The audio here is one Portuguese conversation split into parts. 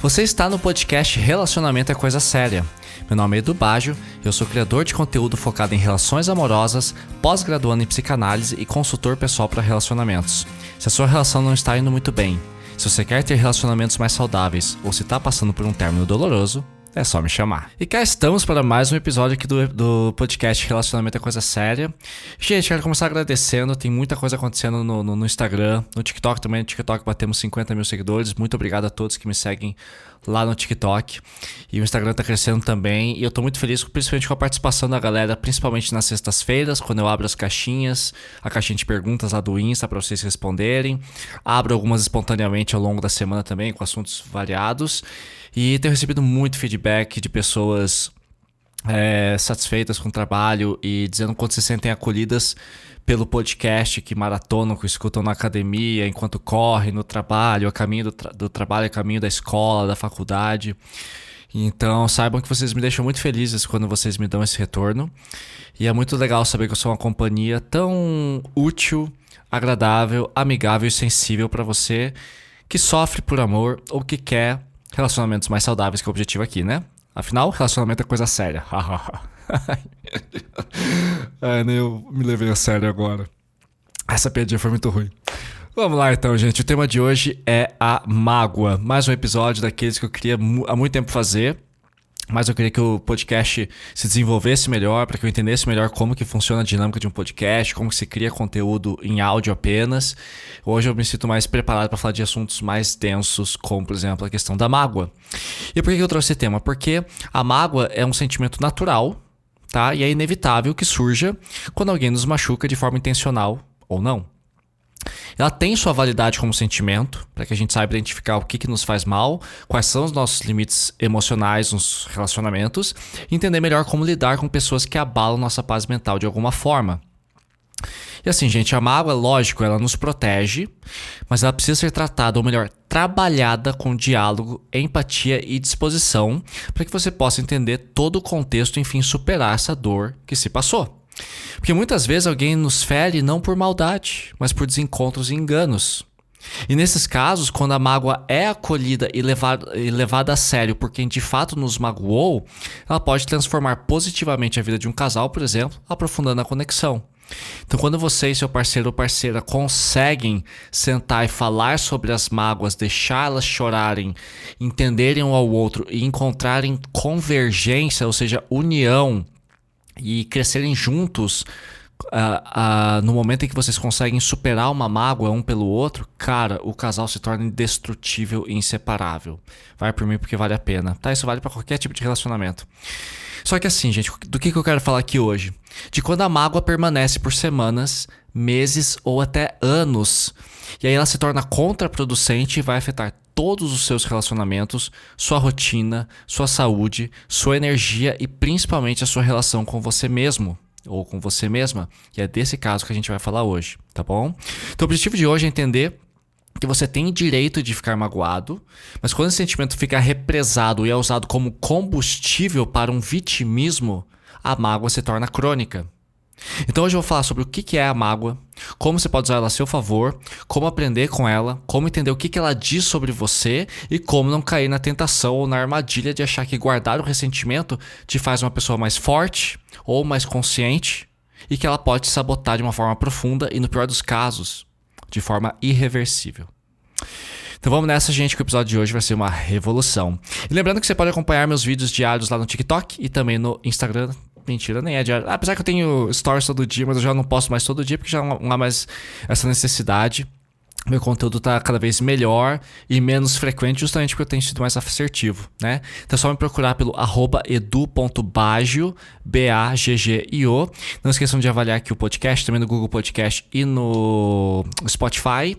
Você está no podcast Relacionamento é Coisa Séria. Meu nome é Edu Baggio, eu sou criador de conteúdo focado em relações amorosas, pós-graduando em psicanálise e consultor pessoal para relacionamentos. Se a sua relação não está indo muito bem, se você quer ter relacionamentos mais saudáveis ou se está passando por um término doloroso, é só me chamar. E cá estamos para mais um episódio aqui do podcast Relacionamento é Coisa Séria. Gente, quero começar agradecendo, tem muita coisa acontecendo no Instagram, no TikTok também. No TikTok batemos 50 mil seguidores. Muito obrigado a todos que me seguem lá no TikTok. E o Instagram tá crescendo também. E eu tô muito feliz, principalmente com a participação da galera, principalmente nas sextas-feiras, quando eu abro as caixinhas, a caixinha de perguntas lá do Insta para vocês responderem. Abro algumas espontaneamente ao longo da semana também, com assuntos variados. E tenho recebido muito feedback de pessoas satisfeitas com o trabalho e dizendo quanto se sentem acolhidas pelo podcast, que maratonam, que escutam na academia, enquanto correm no trabalho, a caminho do trabalho, a caminho da escola, da faculdade. Então saibam que vocês me deixam muito felizes quando vocês me dão esse retorno. E é muito legal saber que eu sou uma companhia tão útil, agradável, amigável e sensível para você que sofre por amor ou que quer relacionamentos mais saudáveis, que é o objetivo aqui, né? Afinal, relacionamento é coisa séria. Nem eu me levei a sério agora. Essa piadinha foi muito ruim. Vamos lá então, gente. O tema de hoje é a mágoa. Mais um episódio daqueles que eu queria há muito tempo fazer. Mas eu queria que o podcast se desenvolvesse melhor, para que eu entendesse melhor como que funciona a dinâmica de um podcast, como que se cria conteúdo em áudio apenas. Hoje eu me sinto mais preparado para falar de assuntos mais densos, como, por exemplo, a questão da mágoa. E por que eu trouxe esse tema? Porque a mágoa é um sentimento natural, tá? E é inevitável que surja quando alguém nos machuca de forma intencional ou não. Ela tem sua validade como sentimento, para que a gente saiba identificar o que nos faz mal, quais são os nossos limites emocionais nos relacionamentos, e entender melhor como lidar com pessoas que abalam nossa paz mental de alguma forma. E assim, gente, a mágoa, lógico, ela nos protege, mas ela precisa ser tratada, ou melhor, trabalhada com diálogo, empatia e disposição, para que você possa entender todo o contexto e, enfim, superar essa dor que se passou. Porque muitas vezes alguém nos fere não por maldade, mas por desencontros e enganos. E nesses casos, quando a mágoa é acolhida e levada a sério por quem de fato nos magoou, ela pode transformar positivamente a vida de um casal, por exemplo, aprofundando a conexão. Então, quando você e seu parceiro ou parceira conseguem sentar e falar sobre as mágoas, deixá-las chorarem, entenderem um ao outro e encontrarem convergência, ou seja, união, e crescerem juntos no momento em que vocês conseguem superar uma mágoa um pelo outro, cara, o casal se torna indestrutível e inseparável. Vai por mim porque vale a pena, tá? Isso vale pra qualquer tipo de relacionamento. Só que assim, gente, do que eu quero falar aqui hoje? De quando a mágoa permanece por semanas, meses ou até anos. E aí ela se torna contraproducente e vai afetar todos os seus relacionamentos, sua rotina, sua saúde, sua energia e principalmente a sua relação com você mesmo ou com você mesma. E é desse caso que a gente vai falar hoje, tá bom? Então o objetivo de hoje é entender que você tem direito de ficar magoado, mas quando esse sentimento fica represado e é usado como combustível para um vitimismo, a mágoa se torna crônica. Então hoje eu vou falar sobre o que é a mágoa, como você pode usar ela a seu favor, como aprender com ela, como entender o que ela diz sobre você e como não cair na tentação ou na armadilha de achar que guardar o ressentimento te faz uma pessoa mais forte ou mais consciente e que ela pode te sabotar de uma forma profunda e, no pior dos casos, de forma irreversível. Então vamos nessa, gente, que o episódio de hoje vai ser uma revolução. E lembrando que você pode acompanhar meus vídeos diários lá no TikTok e também no Instagram. Mentira, nem é diário. Apesar que eu tenho stories todo dia, mas eu já não posto mais todo dia porque já não há mais essa necessidade. Meu conteúdo tá cada vez melhor e menos frequente justamente porque eu tenho sido mais assertivo, né? Então é só me procurar pelo @edu.baggio, Baggio. Não esqueçam de avaliar aqui o podcast, também no Google Podcast e no Spotify.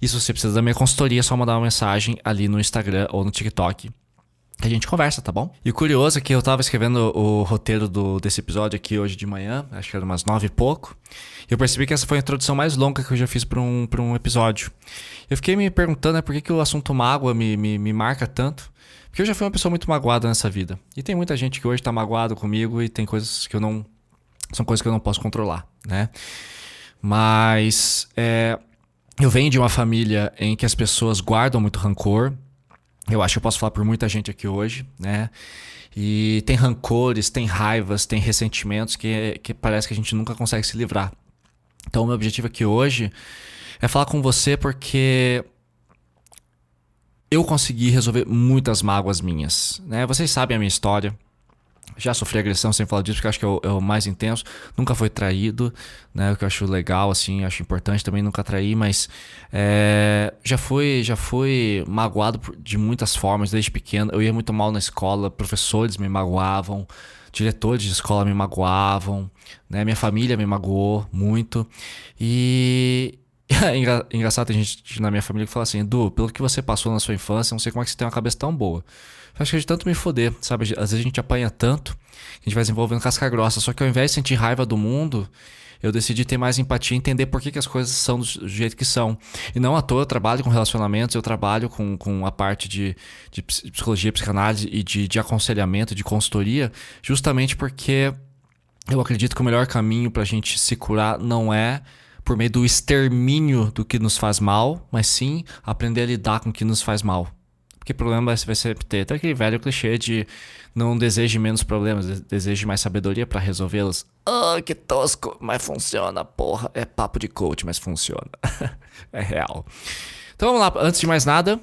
E se você precisa da minha consultoria, é só mandar uma mensagem ali no Instagram ou no TikTok. A gente conversa, tá bom? E o curioso é que eu tava escrevendo o roteiro desse episódio aqui hoje de manhã, acho que era umas 9 e pouco, e eu percebi que essa foi a introdução mais longa que eu já fiz pra um episódio. Eu fiquei me perguntando por que o assunto mágoa me marca tanto, porque eu já fui uma pessoa muito magoada nessa vida. E tem muita gente que hoje tá magoado comigo e tem coisas que eu não... São coisas que eu não posso controlar, né? Mas eu venho de uma família em que as pessoas guardam muito rancor, Eu acho que eu posso falar por muita gente aqui hoje, né? E tem rancores, tem raivas, tem ressentimentos que parece que a gente nunca consegue se livrar. Então, o meu objetivo aqui hoje é falar com você porque eu consegui resolver muitas mágoas minhas, né? Vocês sabem a minha história. Já sofri agressão, sem falar disso, porque acho que é o mais intenso. Nunca foi traído, né? O que eu acho legal, assim, acho importante também nunca trair, mas já fui magoado de muitas formas desde pequeno. Eu ia muito mal na escola, professores me magoavam, diretores de escola me magoavam, né? Minha família me magoou muito. E é engraçado, tem gente na minha família que fala assim: Edu, pelo que você passou na sua infância, não sei como é que você tem uma cabeça tão boa. Eu acho que é de tanto me foder, sabe? Às vezes a gente apanha tanto que a gente vai desenvolvendo casca grossa. Só que ao invés de sentir raiva do mundo, eu decidi ter mais empatia e entender por que as coisas são do jeito que são. E não à toa eu trabalho com relacionamentos, eu trabalho com a parte de psicologia, psicanálise e de aconselhamento, de consultoria, justamente porque eu acredito que o melhor caminho pra gente se curar não é por meio do extermínio do que nos faz mal, mas sim aprender a lidar com o que nos faz mal. Porque problema vai sempre ter. Até aquele velho clichê de não deseje menos problemas, deseje mais sabedoria pra resolvê-los. Ah, que tosco, mas funciona, porra. É papo de coach, mas funciona. É real. Então vamos lá, antes de mais nada.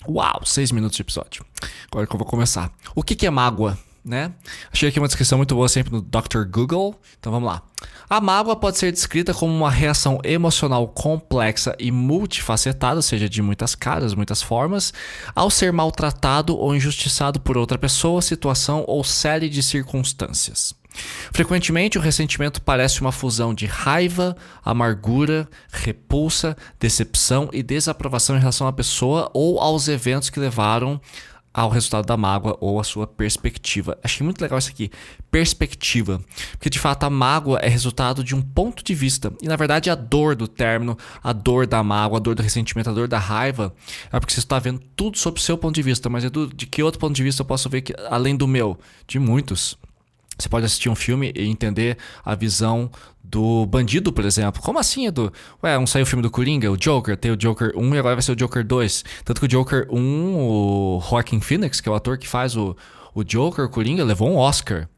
Uau, 6 minutos de episódio. Agora que eu vou começar. O que é mágoa? Né? Achei aqui uma descrição muito boa sempre no Dr. Google. Então vamos lá. A mágoa pode ser descrita como uma reação emocional complexa e multifacetada, ou seja, de muitas caras, muitas formas, ao ser maltratado ou injustiçado por outra pessoa, situação ou série de circunstâncias. Frequentemente, o ressentimento parece uma fusão de raiva, amargura, repulsa, decepção e desaprovação em relação à pessoa ou aos eventos que levaram ao resultado da mágoa ou a sua perspectiva. Achei muito legal isso aqui, perspectiva. Porque de fato a mágoa é resultado de um ponto de vista. E na verdade a dor do término, a dor da mágoa, a dor do ressentimento, a dor da raiva é porque você está vendo tudo sob o seu ponto de vista. Mas Edu, de que outro ponto de vista eu posso ver além do meu? De muitos. Você pode assistir um filme e entender a visão do bandido, por exemplo. Como assim, Edu? Ué, saiu o filme do Coringa, o Joker. Tem o Joker 1 e agora vai ser o Joker 2. Tanto que o Joker 1, o Joaquin Phoenix, que é o ator que faz o Joker, o Coringa, levou um Oscar.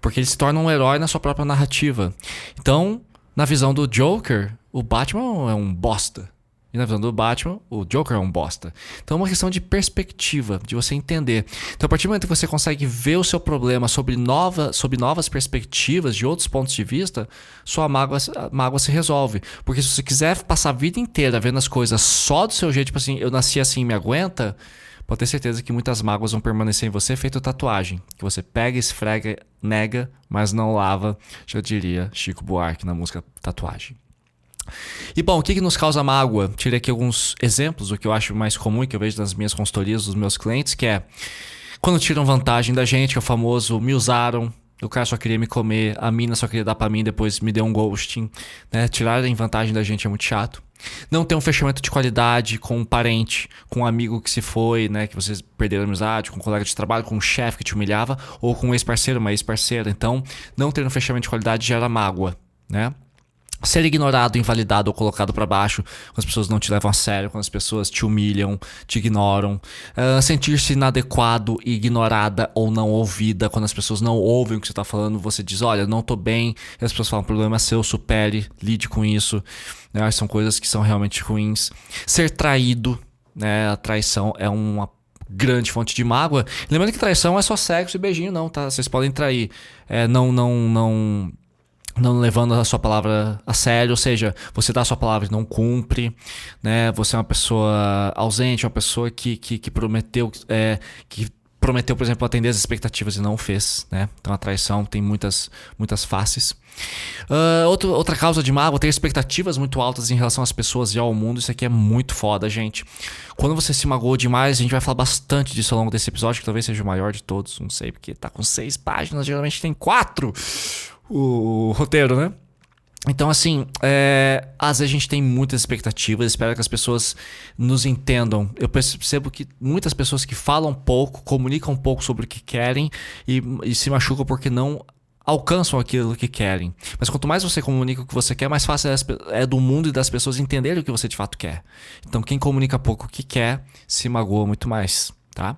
Porque ele se torna um herói na sua própria narrativa. Então, na visão do Joker, o Batman é um bosta. E na visão do Batman, o Joker é um bosta. Então é uma questão de perspectiva, de você entender. Então a partir do momento que você consegue ver o seu problema sob novas perspectivas, de outros pontos de vista, sua mágoa se resolve. Porque se você quiser passar a vida inteira vendo as coisas só do seu jeito, tipo assim, eu nasci assim e me aguenta, pode ter certeza que muitas mágoas vão permanecer em você feito tatuagem. Que você pega, esfrega, nega, mas não lava, já diria Chico Buarque na música Tatuagem. E bom, o que nos causa mágoa? Tirei aqui alguns exemplos, o que eu acho mais comum e que eu vejo nas minhas consultorias dos meus clientes, que é quando tiram vantagem da gente, que é o famoso me usaram, o cara só queria me comer, a mina só queria dar pra mim, depois me deu um ghosting, né? Tirarem vantagem da gente é muito chato. Não ter um fechamento de qualidade com um parente, com um amigo que se foi, né? Que vocês perderam a amizade, com um colega de trabalho, com um chefe que te humilhava, ou com um ex-parceiro, uma ex-parceira. Então, não ter um fechamento de qualidade gera mágoa, né? Ser ignorado, invalidado ou colocado pra baixo quando as pessoas não te levam a sério, quando as pessoas te humilham, te ignoram. Sentir-se inadequado, ignorada ou não ouvida. Quando as pessoas não ouvem o que você tá falando, você diz, olha, não tô bem. E as pessoas falam, problema é seu, supere, lide com isso. Né? São coisas que são realmente ruins. Ser traído, né? A traição é uma grande fonte de mágoa. Lembrando que traição é só sexo e beijinho, não, tá? Vocês podem trair. Não levando a sua palavra a sério, ou seja, você dá a sua palavra e não cumpre, né? Você é uma pessoa ausente, uma pessoa que prometeu, por exemplo, atender as expectativas e não fez, né? Então a traição tem muitas faces. Outra causa de mágoa, ter expectativas muito altas em relação às pessoas e ao mundo. Isso aqui é muito foda, gente. Quando você se magoou demais, a gente vai falar bastante disso ao longo desse episódio, que talvez seja o maior de todos, não sei, porque tá com 6 páginas, geralmente tem 4 o roteiro, né? Então, assim, às vezes a gente tem muitas expectativas, espero que as pessoas nos entendam. Eu percebo que muitas pessoas que falam pouco, comunicam pouco sobre o que querem e se machucam porque não alcançam aquilo que querem. Mas quanto mais você comunica o que você quer, mais fácil é do mundo e das pessoas entenderem o que você de fato quer. Então quem comunica pouco o que quer, se magoa muito mais. Tá?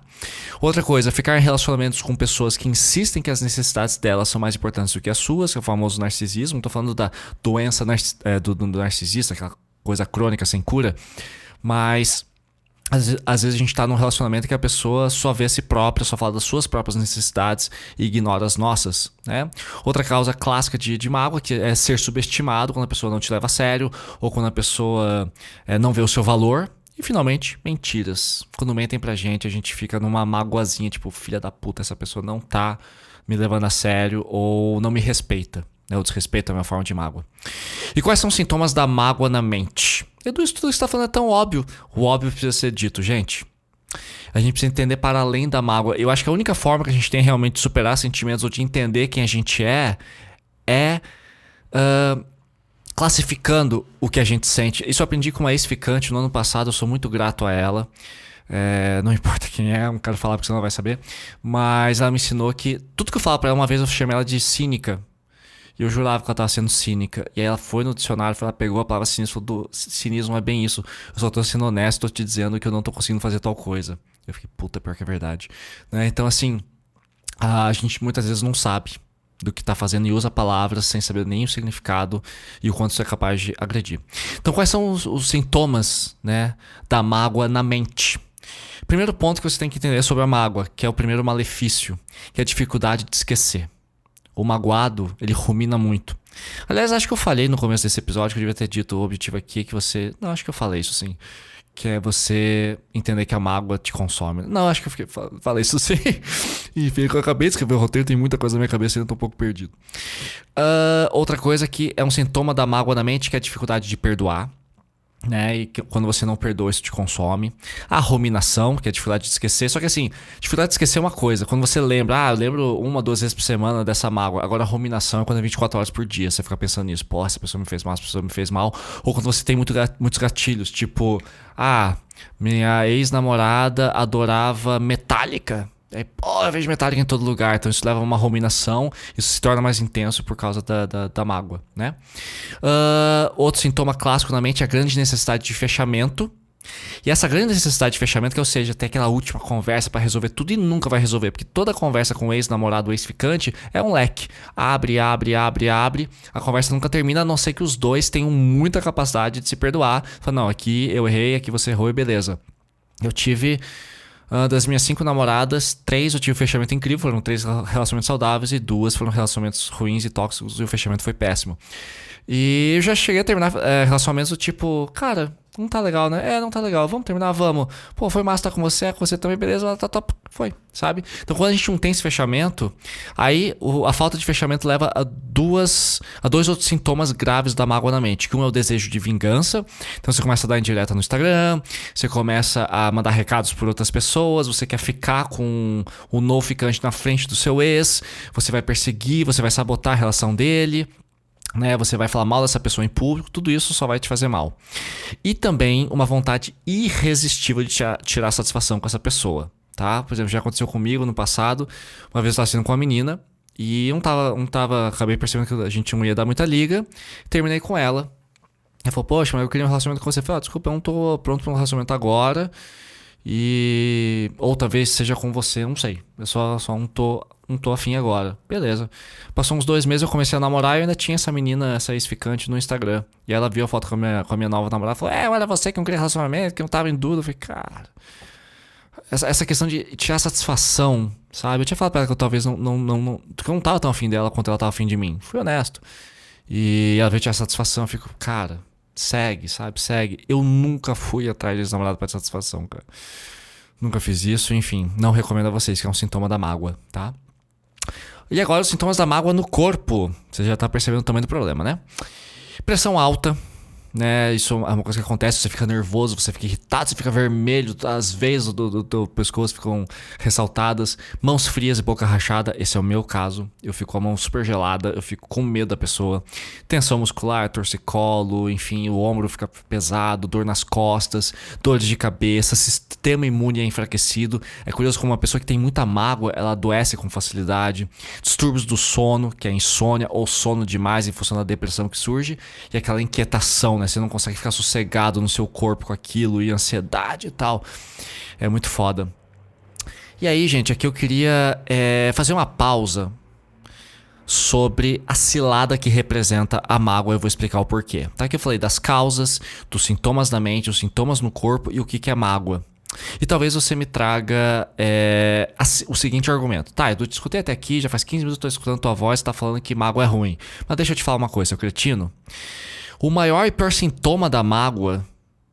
Outra coisa, ficar em relacionamentos com pessoas que insistem que as necessidades delas são mais importantes do que as suas, que é o famoso narcisismo. Não tô falando da doença do narcisista, aquela coisa crônica sem cura, mas às vezes a gente tá num relacionamento que a pessoa só vê a si própria, só fala das suas próprias necessidades e ignora as nossas, né? Outra causa clássica de mágoa que é ser subestimado, quando a pessoa não te leva a sério ou quando a pessoa não vê o seu valor. E finalmente, mentiras. Quando mentem pra gente, a gente fica numa magoazinha, tipo, filha da puta, essa pessoa não tá me levando a sério ou não me respeita. O desrespeito é a minha forma de mágoa. E quais são os sintomas da mágoa na mente? Edu, isso tudo que você tá falando é tão óbvio. O óbvio precisa ser dito, gente. A gente precisa entender para além da mágoa. Eu acho que a única forma que a gente tem realmente de superar sentimentos ou de entender quem a gente é classificando o que a gente sente. Isso eu aprendi com uma ex-ficante no ano passado, eu sou muito grato a ela. Não importa quem é, não quero falar porque você não vai saber. Mas ela me ensinou que tudo que eu falo pra ela, uma vez eu chamei ela de cínica. E eu jurava que ela tava sendo cínica. E aí ela foi no dicionário, ela pegou a palavra cinismo e falou: cinismo não é bem isso. Eu só tô sendo honesto, tô te dizendo que eu não tô conseguindo fazer tal coisa. Eu fiquei, puta, pior que é verdade. Né? Então assim, a gente muitas vezes não sabe do que tá fazendo e usa palavras sem saber nem o significado e o quanto isso é capaz de agredir. Então quais são os sintomas, né, da mágoa na mente? Primeiro ponto que você tem que entender sobre a mágoa, que é o primeiro malefício, que é a dificuldade de esquecer. O magoado, ele rumina muito. Aliás, acho que eu falei no começo desse episódio, que eu devia ter dito o objetivo aqui, que você... Não, acho que eu falei isso sim. Que é você entender que a mágoa te consome. Não, acho que eu falei isso sim. Enfim, eu acabei de escrever o roteiro, tem muita coisa na minha cabeça e ainda tô um pouco perdido. Outra coisa que é um sintoma da mágoa na mente, que é a dificuldade de perdoar. Né? E que, quando você não perdoa, isso te consome. A ruminação, que é a dificuldade de esquecer. Só que assim, dificuldade de esquecer é uma coisa. Quando você lembra, eu lembro 1 ou 2 vezes por semana dessa mágoa. Agora a ruminação é quando é 24 horas por dia. Você fica pensando nisso. Pô, essa pessoa me fez mal, essa pessoa me fez mal. Ou quando você tem muitos gatilhos. Tipo, minha ex-namorada adorava Metallica. Aí, eu vejo Metallica em todo lugar. Então isso leva a uma ruminação. Isso se torna mais intenso por causa da mágoa, né? Outro sintoma clássico na mente é a grande necessidade de fechamento. E essa grande necessidade de fechamento, que ou seja, tem aquela última conversa pra resolver tudo e nunca vai resolver. Porque toda conversa com o ex-namorado ou ex-ficante é um leque. Abre. A conversa nunca termina, a não ser que os dois tenham muita capacidade de se perdoar. Fala, não, aqui eu errei, aqui você errou e beleza. Eu tive... das minhas 5 namoradas, 3 eu tive um fechamento incrível, foram 3 relacionamentos saudáveis e 2 foram relacionamentos ruins e tóxicos e o fechamento foi péssimo. E eu já cheguei a terminar relacionamentos do tipo, cara, não tá legal, né? Não tá legal, vamos terminar, vamos. Pô, foi massa estar com você também, beleza, tá top, foi, sabe? Então quando a gente não tem esse fechamento, aí a falta de fechamento leva a dois outros sintomas graves da mágoa na mente. Que um é o desejo de vingança, então você começa a dar indireta no Instagram, você começa a mandar recados por outras pessoas, você quer ficar com o novo ficante na frente do seu ex, você vai perseguir, você vai sabotar a relação dele, né? Você vai falar mal dessa pessoa em público, tudo isso só vai te fazer mal. E também uma vontade irresistível de tirar satisfação com essa pessoa, tá? Por exemplo, já aconteceu comigo no passado, uma vez eu estava saindo com uma menina e acabei percebendo que a gente não ia dar muita liga, terminei com ela. Ela falou, poxa, mas eu queria um relacionamento com você. Eu falei, desculpa, eu não tô pronto para um relacionamento agora. Ou talvez seja com você, não sei. Eu só não tô afim agora. Beleza. Passou uns 2 meses, eu comecei a namorar e eu ainda tinha essa menina, essa ex-ficante no Instagram. E ela viu a foto com a minha nova namorada e falou, olha você que não queria relacionamento, que não tava em dúvida. Eu falei, cara... Essa questão de tirar satisfação, sabe? Eu tinha falado pra ela que eu talvez que eu não tava tão afim dela quanto ela tava afim de mim. Fui honesto. E ela veio tirar satisfação, eu fico, cara... Segue, sabe? Segue. Eu nunca fui atrás de ex-namorado pra ter satisfação, cara. Nunca fiz isso, enfim. Não recomendo a vocês, que é um sintoma da mágoa, tá? E agora os sintomas da mágoa no corpo. Você já tá percebendo o tamanho do problema, né? Pressão alta, né? Isso é uma coisa que acontece, você fica nervoso, você fica irritado, você fica vermelho, as veias do teu pescoço ficam ressaltadas, mãos frias e boca rachada, esse é o meu caso. Eu fico com a mão super gelada, eu fico com medo da pessoa. Tensão muscular, torcicolo, enfim, o ombro fica pesado, dor nas costas, dores de cabeça, sistema imune é enfraquecido. É curioso como uma pessoa que tem muita mágoa, ela adoece com facilidade. Distúrbios do sono, que é insônia ou sono demais em função da depressão que surge, e aquela inquietação, né? Você não consegue ficar sossegado no seu corpo com aquilo e ansiedade e tal. É muito foda. E aí, gente, aqui eu queria fazer uma pausa sobre a cilada que representa a mágoa. Eu vou explicar o porquê. Tá? Aqui eu falei das causas, dos sintomas na mente, os sintomas no corpo e o que é mágoa. E talvez você me traga o seguinte argumento. Tá, eu escutei até aqui, já faz 15 minutos que eu tô escutando tua voz, tá falando que mágoa é ruim. Mas deixa eu te falar uma coisa, seu cretino. O maior e pior sintoma da mágoa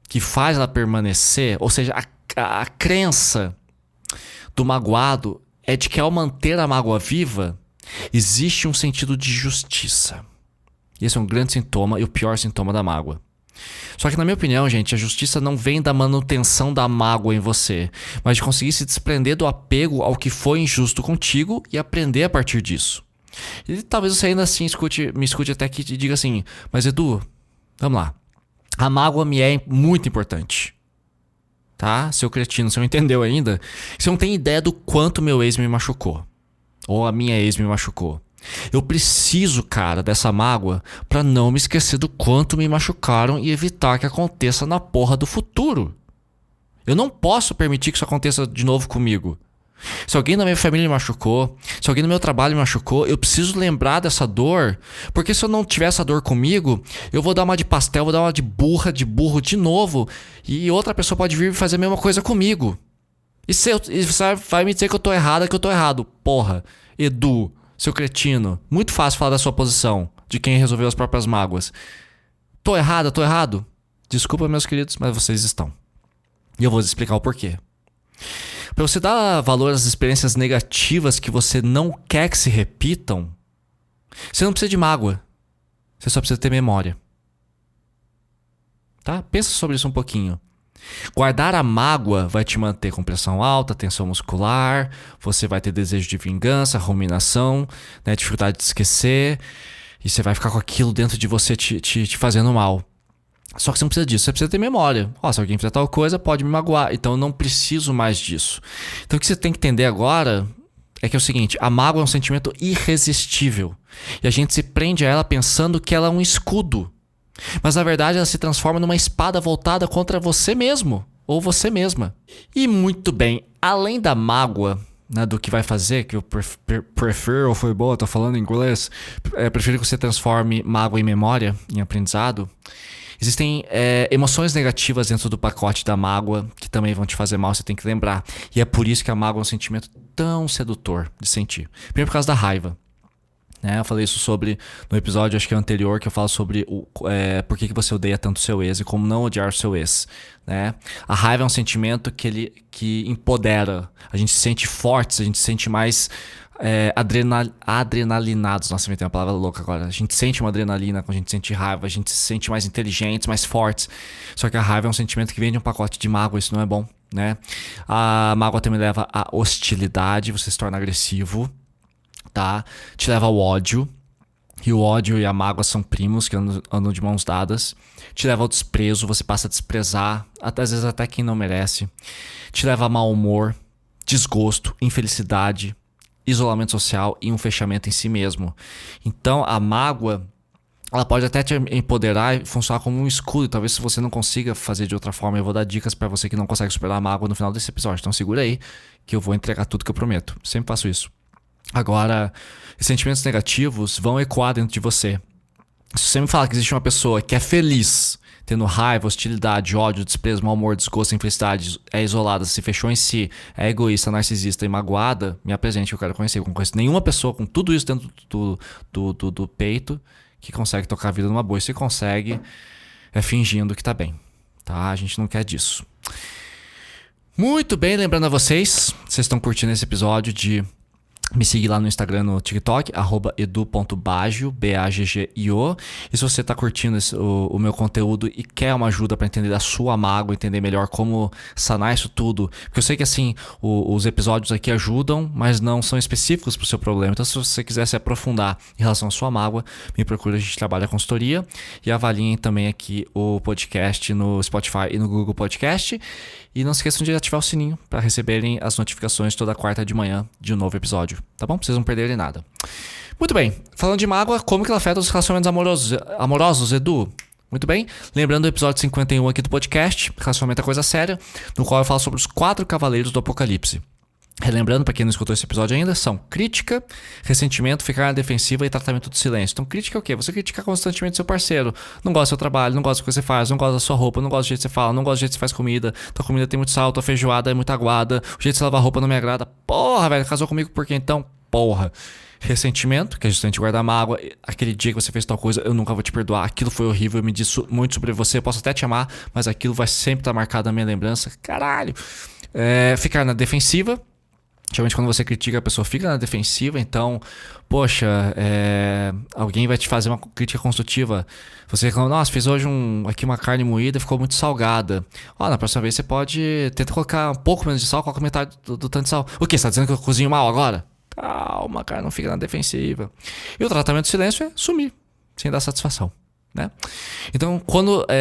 que faz ela permanecer, ou seja, a crença do magoado é de que ao manter a mágoa viva, existe um sentido de justiça. Esse é um grande sintoma e o pior sintoma da mágoa. Só que na minha opinião, gente, a justiça não vem da manutenção da mágoa em você, mas de conseguir se desprender do apego ao que foi injusto contigo e aprender a partir disso. E talvez você ainda assim me escute até aqui e diga assim, mas Edu, vamos lá. A mágoa me é muito importante. Tá? Seu cretino, você não entendeu ainda? Você não tem ideia do quanto meu ex me machucou. Ou a minha ex me machucou. Eu preciso, cara, dessa mágoa pra não me esquecer do quanto me machucaram e evitar que aconteça na porra do futuro. Eu não posso permitir que isso aconteça de novo comigo. Se alguém da minha família me machucou, se alguém do meu trabalho me machucou, eu preciso lembrar dessa dor, porque se eu não tiver essa dor comigo, eu vou dar uma de pastel, vou dar uma de burro de novo, e outra pessoa pode vir fazer a mesma coisa comigo. E você vai me dizer que eu tô errado. Porra, Edu, seu cretino, muito fácil falar da sua posição, de quem resolveu as próprias mágoas. Tô errado? Desculpa, meus queridos, mas vocês estão. E eu vou explicar o porquê. Para você dar valor às experiências negativas que você não quer que se repitam, você não precisa de mágoa. Você só precisa ter memória. Tá? Pensa sobre isso um pouquinho. Guardar a mágoa vai te manter com pressão alta, tensão muscular, você vai ter desejo de vingança, ruminação, né, dificuldade de esquecer, e você vai ficar com aquilo dentro de você te fazendo mal. Só que você não precisa disso, você precisa ter memória. Se alguém fizer tal coisa, pode me magoar. Então eu não preciso mais disso. Então o que você tem que entender agora é que é o seguinte, a mágoa é um sentimento irresistível. E a gente se prende a ela pensando que ela é um escudo. Mas na verdade ela se transforma numa espada voltada contra você mesmo. Ou você mesma. E muito bem, além da mágoa, né, do que vai fazer, que eu prefiro, foi boa, tô falando em inglês. Prefiro que você transforme mágoa em memória, em aprendizado. Existem emoções negativas dentro do pacote da mágoa que também vão te fazer mal, você tem que lembrar. E é por isso que a mágoa é um sentimento tão sedutor de sentir. Primeiro por causa da raiva. Né? Eu falei isso no episódio, acho que é anterior, que eu falo sobre por que você odeia tanto o seu ex e como não odiar o seu ex. Né? A raiva é um sentimento que empodera. A gente se sente fortes, a gente se sente mais adrenalinados. Nossa, me tem uma palavra louca agora. A gente sente uma adrenalina quando a gente sente raiva, a gente se sente mais inteligentes, mais fortes. Só que a raiva é um sentimento que vem de um pacote de mágoa, isso não é bom, né? A mágoa também leva à hostilidade, você se torna agressivo, tá? Te leva ao ódio, e o ódio e a mágoa são primos que andam de mãos dadas. Te leva ao desprezo, você passa a desprezar, às vezes até quem não merece. Te leva a mau humor, desgosto, infelicidade, isolamento social e um fechamento em si mesmo. Então a mágoa, ela pode até te empoderar e funcionar como um escudo. Talvez se você não consiga fazer de outra forma, eu vou dar dicas pra você que não consegue superar a mágoa no final desse episódio. Então segura aí que eu vou entregar tudo que eu prometo. Sempre faço isso. Agora, os sentimentos negativos vão ecoar dentro de você. Se você me falar que existe uma pessoa que é feliz, tendo raiva, hostilidade, ódio, desprezo, mau humor, desgosto, infelicidade, é isolada, se fechou em si, é egoísta, narcisista e magoada, me apresente, eu quero conhecer. Eu não conheço nenhuma pessoa com tudo isso dentro do peito que consegue tocar a vida numa boa. E se consegue, é fingindo que tá bem. Tá? A gente não quer disso. Muito bem, lembrando a vocês estão curtindo esse episódio de Me siga lá no Instagram, no TikTok, @edu.baggio, Baggio. E se você tá curtindo o meu conteúdo e quer uma ajuda para entender a sua mágoa, entender melhor como sanar isso tudo, porque eu sei que assim, os episódios aqui ajudam, mas não são específicos pro seu problema. Então se você quiser se aprofundar em relação à sua mágoa, me procura, a gente trabalha a consultoria. E avaliem também aqui o podcast no Spotify e no Google Podcast. E não se esqueçam de ativar o sininho para receberem as notificações toda quarta de manhã de um novo episódio, tá bom? Pra vocês não perderem nada. Muito bem, falando de mágoa, como que ela afeta os relacionamentos amorosos, Edu? Muito bem, lembrando o episódio 51 aqui do podcast, Relacionamento é Coisa Séria, no qual eu falo sobre os 4 cavaleiros do Apocalipse. Relembrando, para quem não escutou esse episódio ainda, são crítica, ressentimento, ficar na defensiva e tratamento do silêncio. Então, crítica é o quê? Você critica constantemente seu parceiro. Não gosta do seu trabalho, não gosta do que você faz, não gosta da sua roupa, não gosta do jeito que você fala, não gosta do jeito que você faz comida. Tua comida tem muito sal, tua feijoada é muito aguada, o jeito que você lava a roupa não me agrada. Porra, velho, casou comigo por quê então? Porra. Ressentimento, que é justamente guardar mágoa. Aquele dia que você fez tal coisa, eu nunca vou te perdoar. Aquilo foi horrível, eu me disse muito sobre você. Eu posso até te amar, mas aquilo vai sempre estar marcado na minha lembrança. Caralho. Ficar na defensiva. Geralmente quando você critica, a pessoa fica na defensiva. Então, poxa, alguém vai te fazer uma crítica construtiva. Você reclama, nossa, fez hoje aqui uma carne moída e ficou muito salgada. Na próxima vez você pode tentar colocar um pouco menos de sal, coloca metade do tanto de sal. O quê? Você tá dizendo que eu cozinho mal agora? Calma, cara, não fica na defensiva. E o tratamento do silêncio é sumir, sem dar satisfação, né? Então,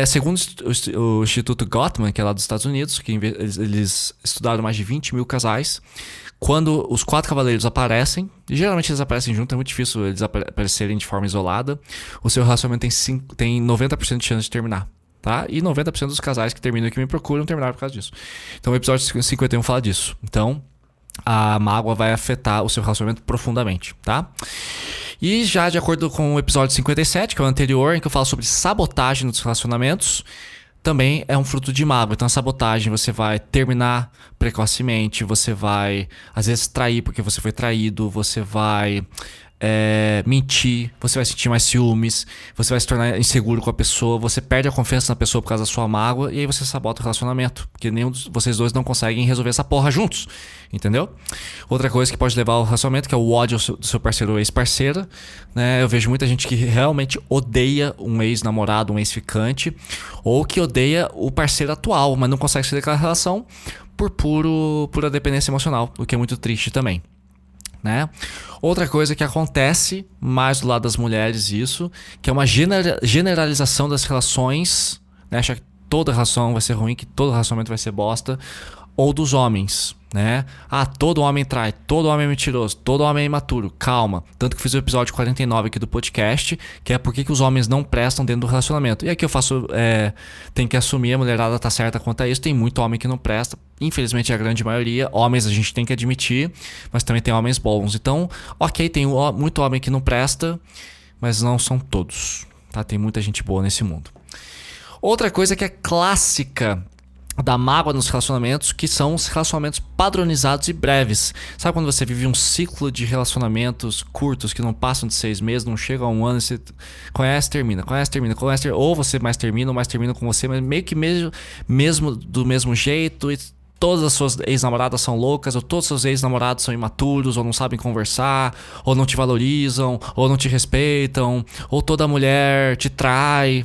segundo o Instituto Gottman, que é lá dos Estados Unidos, que eles estudaram mais de 20 mil casais, quando os 4 cavaleiros aparecem, e geralmente eles aparecem juntos, é muito difícil eles aparecerem de forma isolada, o seu relacionamento tem 90% de chance de terminar. Tá? E 90% dos casais que terminam e que me procuram terminaram por causa disso. Então o episódio 51 fala disso. Então a mágoa vai afetar o seu relacionamento profundamente, tá? E já de acordo com o episódio 57, que é o anterior, em que eu falo sobre sabotagem nos relacionamentos, também é um fruto de mágoa. Então a sabotagem, você vai terminar precocemente, você vai às vezes trair porque você foi traído, você vai mentir, você vai sentir mais ciúmes, você vai se tornar inseguro com a pessoa, você perde a confiança na pessoa por causa da sua mágoa, e aí você sabota o relacionamento, porque nenhum de vocês dois não conseguem resolver essa porra juntos, entendeu? Outra coisa que pode levar ao relacionamento, que é o ódio do seu parceiro ou ex-parceira, né? Eu vejo muita gente que realmente odeia um ex-namorado, um ex-ficante, ou que odeia o parceiro atual, mas não consegue sair daquela relação por pura dependência emocional, o que é muito triste também, né? Outra coisa que acontece mais do lado das mulheres, isso, que é uma generalização das relações, né? Achar que toda relação vai ser ruim, que todo relacionamento vai ser bosta, ou dos homens, né? Todo homem trai, todo homem é mentiroso, todo homem é imaturo. Calma. Tanto que eu fiz o episódio 49 aqui do podcast, que é por que os homens não prestam dentro do relacionamento. E aqui eu faço, tem que assumir, a mulherada tá certa quanto a isso. Tem muito homem que não presta. Infelizmente é a grande maioria. Homens a gente tem que admitir, mas também tem homens bons. Então, ok, tem muito homem que não presta, mas não são todos, tá? Tem muita gente boa nesse mundo. Outra coisa que é clássica da mágoa nos relacionamentos, que são os relacionamentos padronizados e breves. Sabe quando você vive um ciclo de relacionamentos curtos que não passam de 6 meses, não chegam a 1 ano, e você conhece, termina, ou você mais termina, ou mais termina com você, mas meio que mesmo do mesmo jeito, e todas as suas ex-namoradas são loucas, ou todos os seus ex-namorados são imaturos, ou não sabem conversar, ou não te valorizam, ou não te respeitam, ou toda mulher te trai.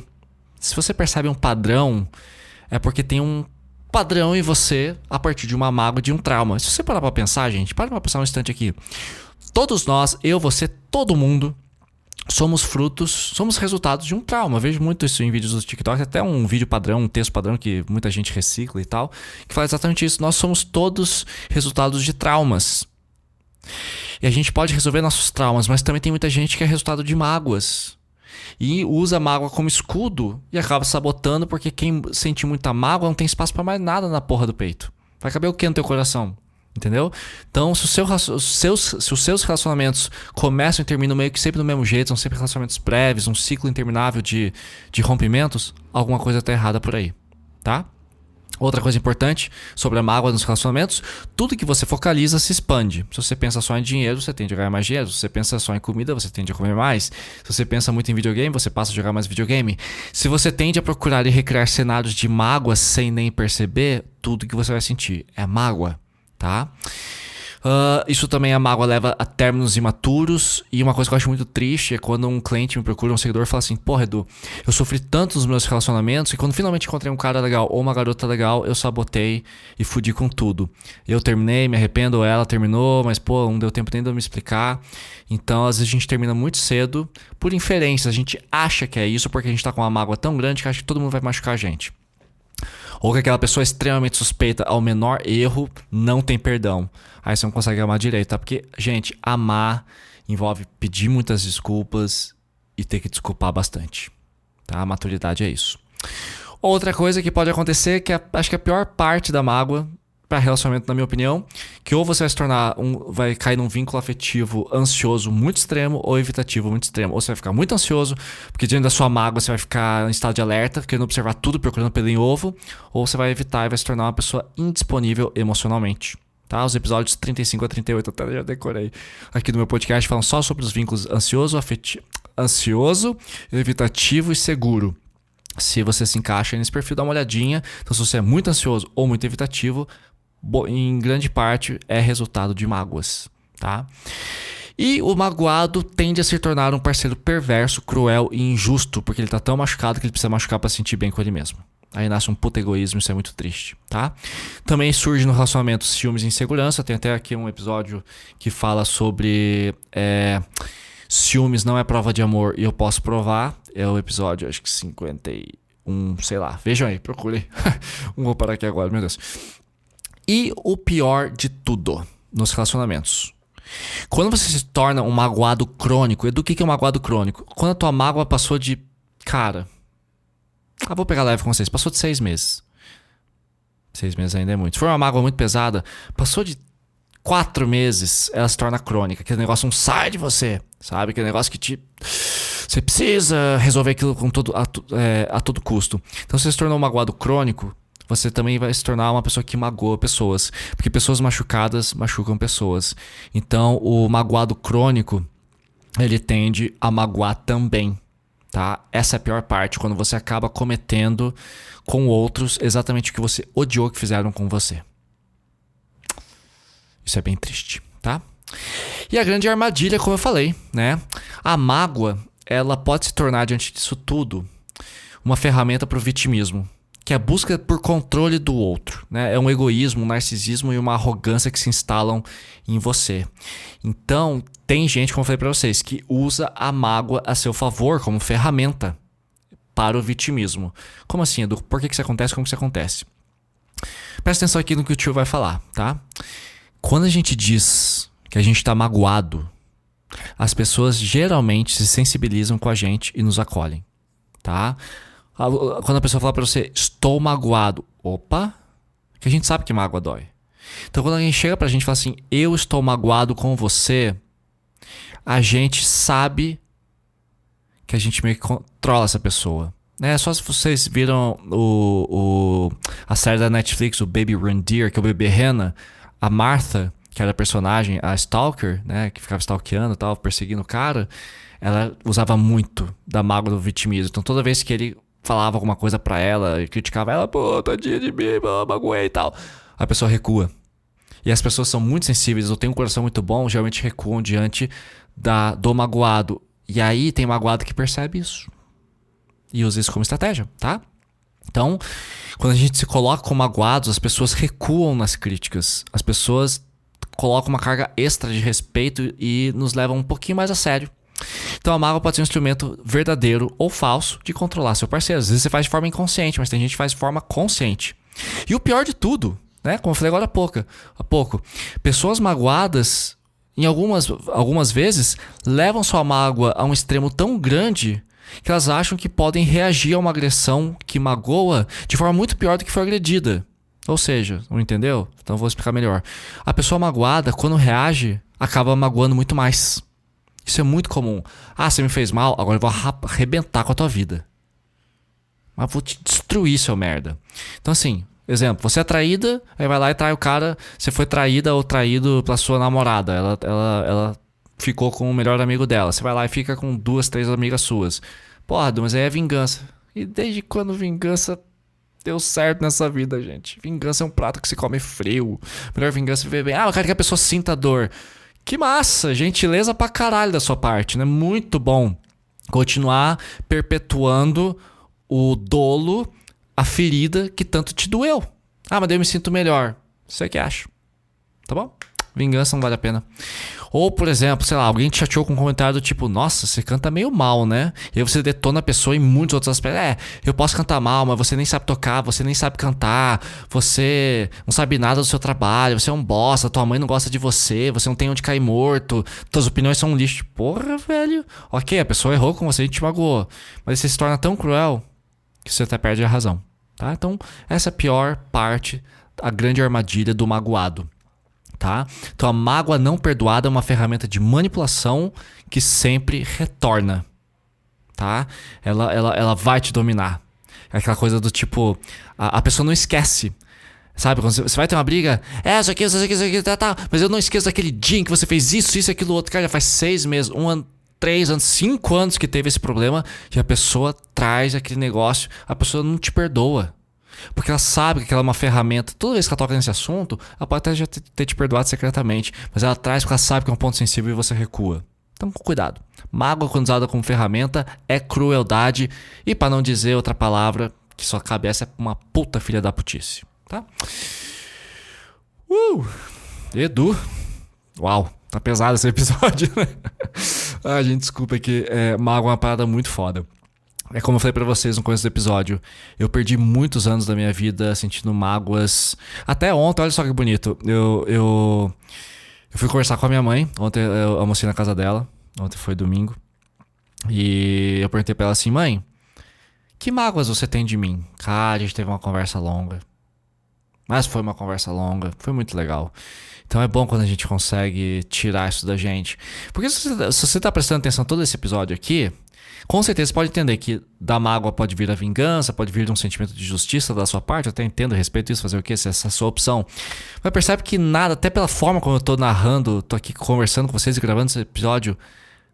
Se você percebe um padrão, é porque tem um padrão em você a partir de uma mágoa, de um trauma. Se você parar pra pensar, gente, para pra pensar um instante aqui. Todos nós, eu, você, todo mundo, somos resultados de um trauma. Eu vejo muito isso em vídeos do TikTok, até um vídeo padrão, um texto padrão que muita gente recicla e tal, que fala exatamente isso. Nós somos todos resultados de traumas. E a gente pode resolver nossos traumas, mas também tem muita gente que é resultado de mágoas. E usa a mágoa como escudo e acaba sabotando, porque quem sente muita mágoa não tem espaço pra mais nada na porra do peito. Vai caber o que no teu coração? Entendeu? Então, se os seus relacionamentos começam e terminam meio que sempre do mesmo jeito, são sempre relacionamentos breves, um ciclo interminável de rompimentos, alguma coisa tá errada por aí, tá? Outra coisa importante sobre a mágoa nos relacionamentos: tudo que você focaliza se expande. Se você pensa só em dinheiro, você tende a ganhar mais dinheiro. Se você pensa só em comida, você tende a comer mais. Se você pensa muito em videogame, você passa a jogar mais videogame. Se você tende a procurar e recriar cenários de mágoa sem nem perceber, tudo que você vai sentir é mágoa, tá? Isso também a mágoa leva a términos imaturos. E uma coisa que eu acho muito triste é quando um cliente me procura, um seguidor, e fala assim: porra, Edu, eu sofri tanto nos meus relacionamentos e quando finalmente encontrei um cara legal ou uma garota legal, eu sabotei e fudi com tudo. Eu terminei, me arrependo, ou ela terminou, mas pô, não deu tempo nem de eu me explicar. Então às vezes a gente termina muito cedo por inferências. A gente acha que é isso porque a gente tá com uma mágoa tão grande que acha que todo mundo vai machucar a gente. Ou que aquela pessoa é extremamente suspeita, ao menor erro, não tem perdão. Aí você não consegue amar direito, tá? Porque, gente, amar envolve pedir muitas desculpas e ter que desculpar bastante, tá? A maturidade é isso. Outra coisa que pode acontecer, que acho que é a pior parte da mágoa para relacionamento, na minha opinião, que ou você vai se tornar vai cair num vínculo afetivo ansioso muito extremo ou evitativo muito extremo. Ou você vai ficar muito ansioso, porque diante da sua mágoa você vai ficar em estado de alerta, querendo observar tudo, procurando pelo em ovo, ou você vai evitar e vai se tornar uma pessoa indisponível emocionalmente. Tá? Os episódios 35 a 38, até já decorei aqui no meu podcast, falam só sobre os vínculos ansioso, evitativo e seguro. Se você se encaixa nesse perfil, dá uma olhadinha. Então, se você é muito ansioso ou muito evitativo, em grande parte é resultado de mágoas, tá? E o magoado tende a se tornar um parceiro perverso, cruel e injusto, porque ele tá tão machucado que ele precisa machucar para se sentir bem com ele mesmo. Aí nasce um puta egoísmo, isso é muito triste, tá? Também surge no relacionamento ciúmes e insegurança. Tem até aqui um episódio que fala sobre ciúmes não é prova de amor e eu posso provar. É o episódio, acho que 51, sei lá. Vejam aí, procurem. Não vou parar aqui agora, meu Deus. E o pior de tudo nos relacionamentos. Quando você se torna um magoado crônico, do que é um magoado crônico? Quando a tua mágoa passou de... Cara, vou pegar leve com vocês. Passou de 6 meses. 6 meses ainda é muito. Se for uma mágoa muito pesada, passou de 4 meses, ela se torna crônica. Aquele negócio não sai de você, sabe? Aquele negócio que você precisa resolver aquilo a todo custo. Então, se você se tornou um magoado crônico, você também vai se tornar uma pessoa que magoa pessoas. Porque pessoas machucadas machucam pessoas. Então, o magoado crônico, ele tende a magoar também. Tá? Essa é a pior parte, quando você acaba cometendo com outros exatamente o que você odiou que fizeram com você. Isso é bem triste, tá? E a grande armadilha, como eu falei, né? A mágoa, ela pode se tornar, diante disso tudo, uma ferramenta para o vitimismo, que é a busca por controle do outro, né? É um egoísmo, um narcisismo e uma arrogância que se instalam em você. Então, tem gente, como eu falei para vocês, que usa a mágoa a seu favor como ferramenta para o vitimismo. Como assim, Edu? Por que isso acontece? Como que isso acontece? Presta atenção aqui no que o tio vai falar, tá? Quando a gente diz que a gente está magoado, as pessoas geralmente se sensibilizam com a gente e nos acolhem, tá? Quando a pessoa fala pra você, estou magoado, opa, que a gente sabe que mágoa dói. Então quando alguém chega pra gente e fala assim, eu estou magoado com você, a gente sabe que a gente meio que controla essa pessoa. Só se vocês viram a série da Netflix, o Baby Reindeer, que é o bebê rena, a Martha, que era a personagem, a Stalker, né, que ficava stalkeando e tal, perseguindo o cara, ela usava muito da mágoa do vitimismo. Então toda vez que ele falava alguma coisa pra ela e criticava ela, pô, tadinha de mim, magoei e tal, a pessoa recua. E as pessoas são muito sensíveis, ou têm um coração muito bom, geralmente recuam diante do magoado. E aí tem magoado que percebe isso e usa isso como estratégia, tá? Então, quando a gente se coloca como magoados, as pessoas recuam nas críticas. As pessoas colocam uma carga extra de respeito e nos levam um pouquinho mais a sério. Então a mágoa pode ser um instrumento verdadeiro ou falso de controlar seu parceiro. Às vezes você faz de forma inconsciente, mas tem gente que faz de forma consciente. E o pior de tudo, né? Como eu falei agora há pouco, pessoas magoadas, em algumas vezes, levam sua mágoa a um extremo tão grande que elas acham que podem reagir a uma agressão que magoa de forma muito pior do que foi agredida. Ou seja, não entendeu? Então eu vou explicar melhor. A pessoa magoada, quando reage, acaba magoando muito mais. Isso é muito comum. Você me fez mal, agora eu vou arrebentar com a tua vida. Mas vou te destruir, seu merda. Então assim, exemplo, você é traída, aí vai lá e trai o cara. Você foi traída ou traído pela sua namorada. Ela ficou com o melhor amigo dela. Você vai lá e fica com 2, 3 amigas suas. Porra, mas aí é vingança. E desde quando vingança deu certo nessa vida, gente. Vingança é um prato que se come frio. Melhor vingança é viver bem. Eu quero que a pessoa sinta dor. Que massa, gentileza pra caralho da sua parte, né? Muito bom continuar perpetuando o dolo, a ferida que tanto te doeu. Mas daí eu me sinto melhor. Você que acha? Tá bom? Vingança não vale a pena. Ou, por exemplo, sei lá, alguém te chateou com um comentário do tipo, nossa, você canta meio mal, né? E aí você detona a pessoa em muitos outros aspectos. Eu posso cantar mal, mas você nem sabe tocar, você nem sabe cantar, você não sabe nada do seu trabalho, você é um bosta, tua mãe não gosta de você, você não tem onde cair morto, tuas opiniões são um lixo. Porra, velho. Ok, a pessoa errou com você e te magoou. Mas você se torna tão cruel que você até perde a razão, tá? Então, essa é a pior parte, a grande armadilha do magoado. Tá? Então a mágoa não perdoada é uma ferramenta de manipulação que sempre retorna, tá? Ela vai te dominar. É aquela coisa do tipo, a pessoa não esquece. Sabe, quando você vai ter uma briga, isso aqui, tá, mas eu não esqueço daquele dia em que você fez isso, aquilo, outro. Cara, já faz 6 meses, 1 ano, 3 anos, 5 anos que teve esse problema e a pessoa traz aquele negócio, a pessoa não te perdoa. Porque ela sabe que aquela é uma ferramenta. Toda vez que ela toca nesse assunto, ela pode até já ter te perdoado secretamente, mas ela traz porque ela sabe que é um ponto sensível e você recua. Então, cuidado. Mágoa, quando usada como ferramenta, é crueldade. E para não dizer outra palavra, que só cabe essa, é uma puta filha da putice. Tá? Edu. Uau, tá pesado esse episódio, né? Gente, desculpa que mágoa é uma parada muito foda. É como eu falei pra vocês no começo do episódio, eu perdi muitos anos da minha vida sentindo mágoas. Até ontem, olha só que bonito. Eu fui conversar com a minha mãe. Ontem eu almocei na casa dela. Ontem foi domingo. E eu perguntei pra ela assim, mãe, que mágoas você tem de mim? Cara, a gente teve uma conversa longa. Mas foi uma conversa longa, foi muito legal. Então é bom quando a gente consegue tirar isso da gente. Porque se você tá prestando atenção todo esse episódio aqui, com certeza você pode entender que da mágoa pode vir a vingança, pode vir de um sentimento de justiça da sua parte. Eu até entendo, respeito isso, fazer o quê? Se essa é a sua opção. Mas percebe que nada, até pela forma como eu tô narrando, tô aqui conversando com vocês e gravando esse episódio,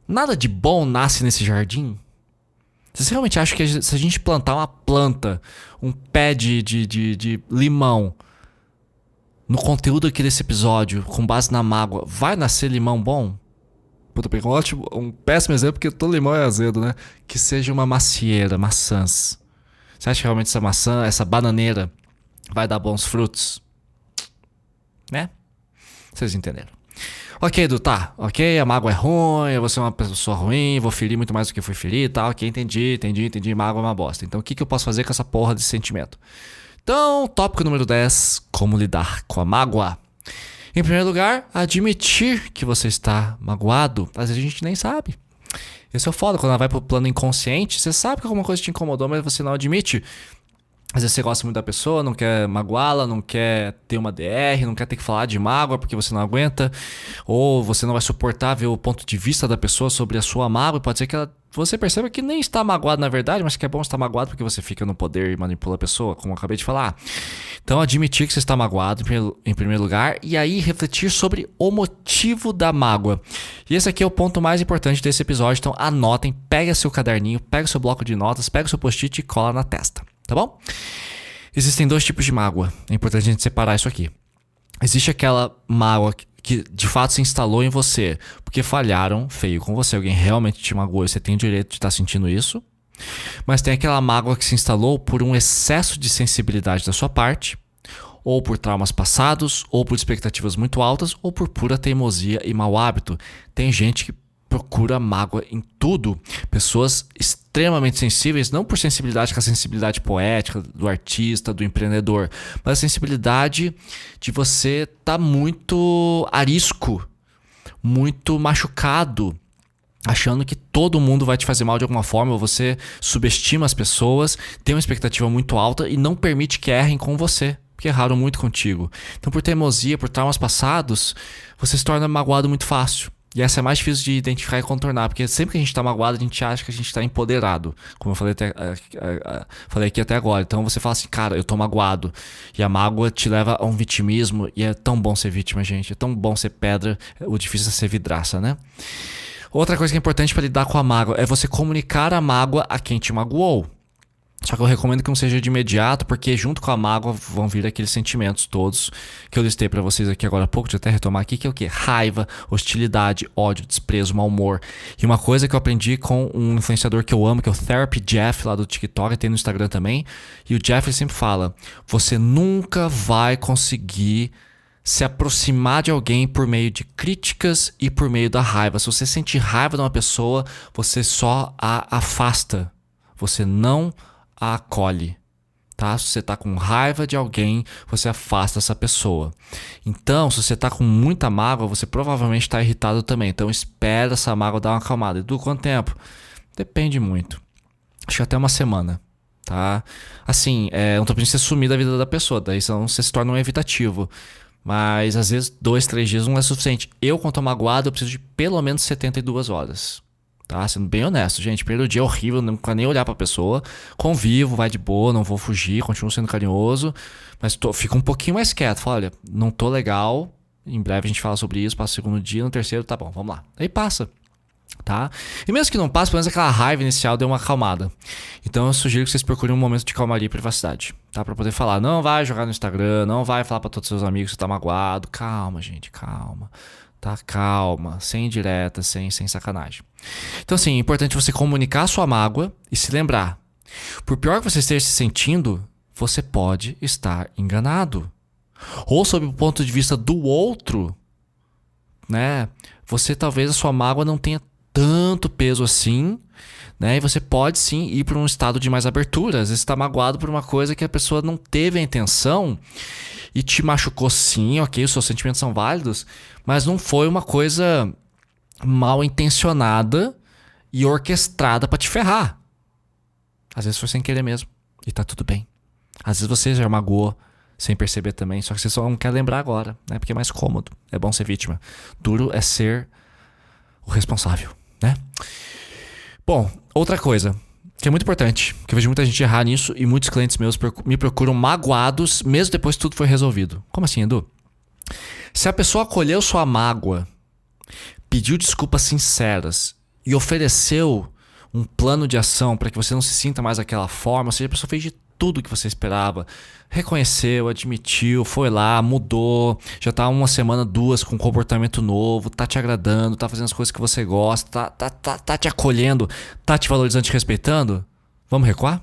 nada de bom nasce nesse jardim. Você realmente acha que se a gente plantar uma planta, um pé de limão, no conteúdo aqui desse episódio, com base na mágoa, vai nascer limão bom? Puta, peguei um péssimo exemplo, porque todo limão é azedo, né? Que seja uma macieira, maçãs. Você acha que realmente essa maçã, essa bananeira, vai dar bons frutos? Né? Vocês entenderam. Ok, Edu, tá. Ok, a mágoa é ruim, eu vou ser uma pessoa ruim, vou ferir muito mais do que fui ferir, tá? Ok, entendi. Mágoa é uma bosta. Então o que eu posso fazer com essa porra desse sentimento? Então, tópico número 10, como lidar com a mágoa. Em primeiro lugar, admitir que você está magoado. Às vezes a gente nem sabe. Esse é o foda, quando ela vai pro plano inconsciente, você sabe que alguma coisa te incomodou, mas você não admite. Às vezes você gosta muito da pessoa, não quer magoá-la, não quer ter uma DR, não quer ter que falar de mágoa porque você não aguenta, ou você não vai suportar ver o ponto de vista da pessoa sobre a sua mágoa, pode ser que você perceba que nem está magoado na verdade, mas que é bom estar magoado porque você fica no poder e manipula a pessoa, como eu acabei de falar. Então admitir que você está magoado em primeiro lugar, e aí refletir sobre o motivo da mágoa. E esse aqui é o ponto mais importante desse episódio, então anotem, pega seu caderninho, pega seu bloco de notas, pega seu post-it e cola na testa. Tá bom? Existem 2 tipos de mágoa. É importante a gente separar isso aqui. Existe aquela mágoa que de fato se instalou em você porque falharam feio com você. Alguém realmente te magoou e você tem o direito de estar sentindo isso. Mas tem aquela mágoa que se instalou por um excesso de sensibilidade da sua parte, ou por traumas passados, ou por expectativas muito altas, ou por pura teimosia e mau hábito. Tem gente que procura mágoa em tudo. Pessoas extremamente sensíveis, não por sensibilidade, que é a sensibilidade poética do artista, do empreendedor, mas a sensibilidade de você estar muito arisco, muito machucado, achando que todo mundo vai te fazer mal de alguma forma, ou você subestima as pessoas, tem uma expectativa muito alta e não permite que errem com você, porque erraram muito contigo. Então, por teimosia, por traumas passados, você se torna magoado muito fácil. E essa é mais difícil de identificar e contornar, porque sempre que a gente tá magoado, a gente acha que a gente tá empoderado, como eu falei aqui até agora. Então você fala assim, cara, eu tô magoado. E a mágoa te leva a um vitimismo, e é tão bom ser vítima, gente. É tão bom ser pedra, o difícil é ser vidraça, né? Outra coisa que é importante para lidar com a mágoa é você comunicar a mágoa a quem te magoou. Só que eu recomendo que não seja de imediato, porque junto com a mágoa vão vir aqueles sentimentos todos que eu listei pra vocês aqui agora há pouco, deixa eu até retomar aqui, que é o quê? Raiva, hostilidade, ódio, desprezo, mau humor. E uma coisa que eu aprendi com um influenciador que eu amo, que é o Therapy Jeff, lá do TikTok, tem no Instagram também. E o Jeff ele sempre fala, você nunca vai conseguir se aproximar de alguém por meio de críticas e por meio da raiva. Se você sentir raiva de uma pessoa, você só a afasta. Você não a acolhe, tá? Se você tá com raiva de alguém, você afasta essa pessoa. Então, se você tá com muita mágoa, você provavelmente tá irritado também. Então, espera essa mágoa dar uma acalmada. E do quanto tempo? Depende muito. Acho que até uma semana, tá? Assim, não tô pedindo você sumir da vida da pessoa, daí senão você se torna um evitativo. Mas, às vezes, 2, 3 dias não é suficiente. Eu, quando tô magoado, eu preciso de pelo menos 72 horas. Tá? Sendo bem honesto, gente. Primeiro dia é horrível, não quero nem olhar pra pessoa. Convivo, vai de boa, não vou fugir, continuo sendo carinhoso. Mas fico um pouquinho mais quieto. Falo, olha, não tô legal. Em breve a gente fala sobre isso. Passa o segundo dia, no terceiro, tá bom, vamos lá. Aí passa, tá? E mesmo que não passe, pelo menos aquela raiva inicial deu uma acalmada. Então eu sugiro que vocês procurem um momento de calmaria e privacidade, tá? Pra poder falar, não vai jogar no Instagram, não vai falar pra todos os seus amigos que você tá magoado. Calma, gente, calma. Tá, calma, sem indireta, sem sacanagem. Então, assim, é importante você comunicar a sua mágoa e se lembrar. Por pior que você esteja se sentindo, você pode estar enganado. Ou sob o ponto de vista do outro, né? Você talvez a sua mágoa não tenha tanto peso assim, né? E você pode sim ir para um estado de mais abertura. Às vezes você está magoado por uma coisa que a pessoa não teve a intenção e te machucou sim, ok, os seus sentimentos são válidos, mas não foi uma coisa mal intencionada e orquestrada pra te ferrar. Às vezes foi sem querer mesmo e tá tudo bem. Às vezes você já magoou sem perceber também, só que você só não quer lembrar agora, né? Porque é mais cômodo, é bom ser vítima. Duro é ser o responsável, né? Bom, outra coisa que é muito importante, que eu vejo muita gente errar nisso e muitos clientes meus me procuram magoados mesmo depois que tudo foi resolvido. Como assim, Edu? Se a pessoa acolheu sua mágoa, pediu desculpas sinceras e ofereceu um plano de ação para que você não se sinta mais daquela forma, ou seja, a pessoa fez de tudo o que você esperava, reconheceu, admitiu, foi lá, mudou, já tá uma semana, 2 com um comportamento novo, tá te agradando, tá fazendo as coisas que você gosta, tá te acolhendo, tá te valorizando, te respeitando, vamos recuar?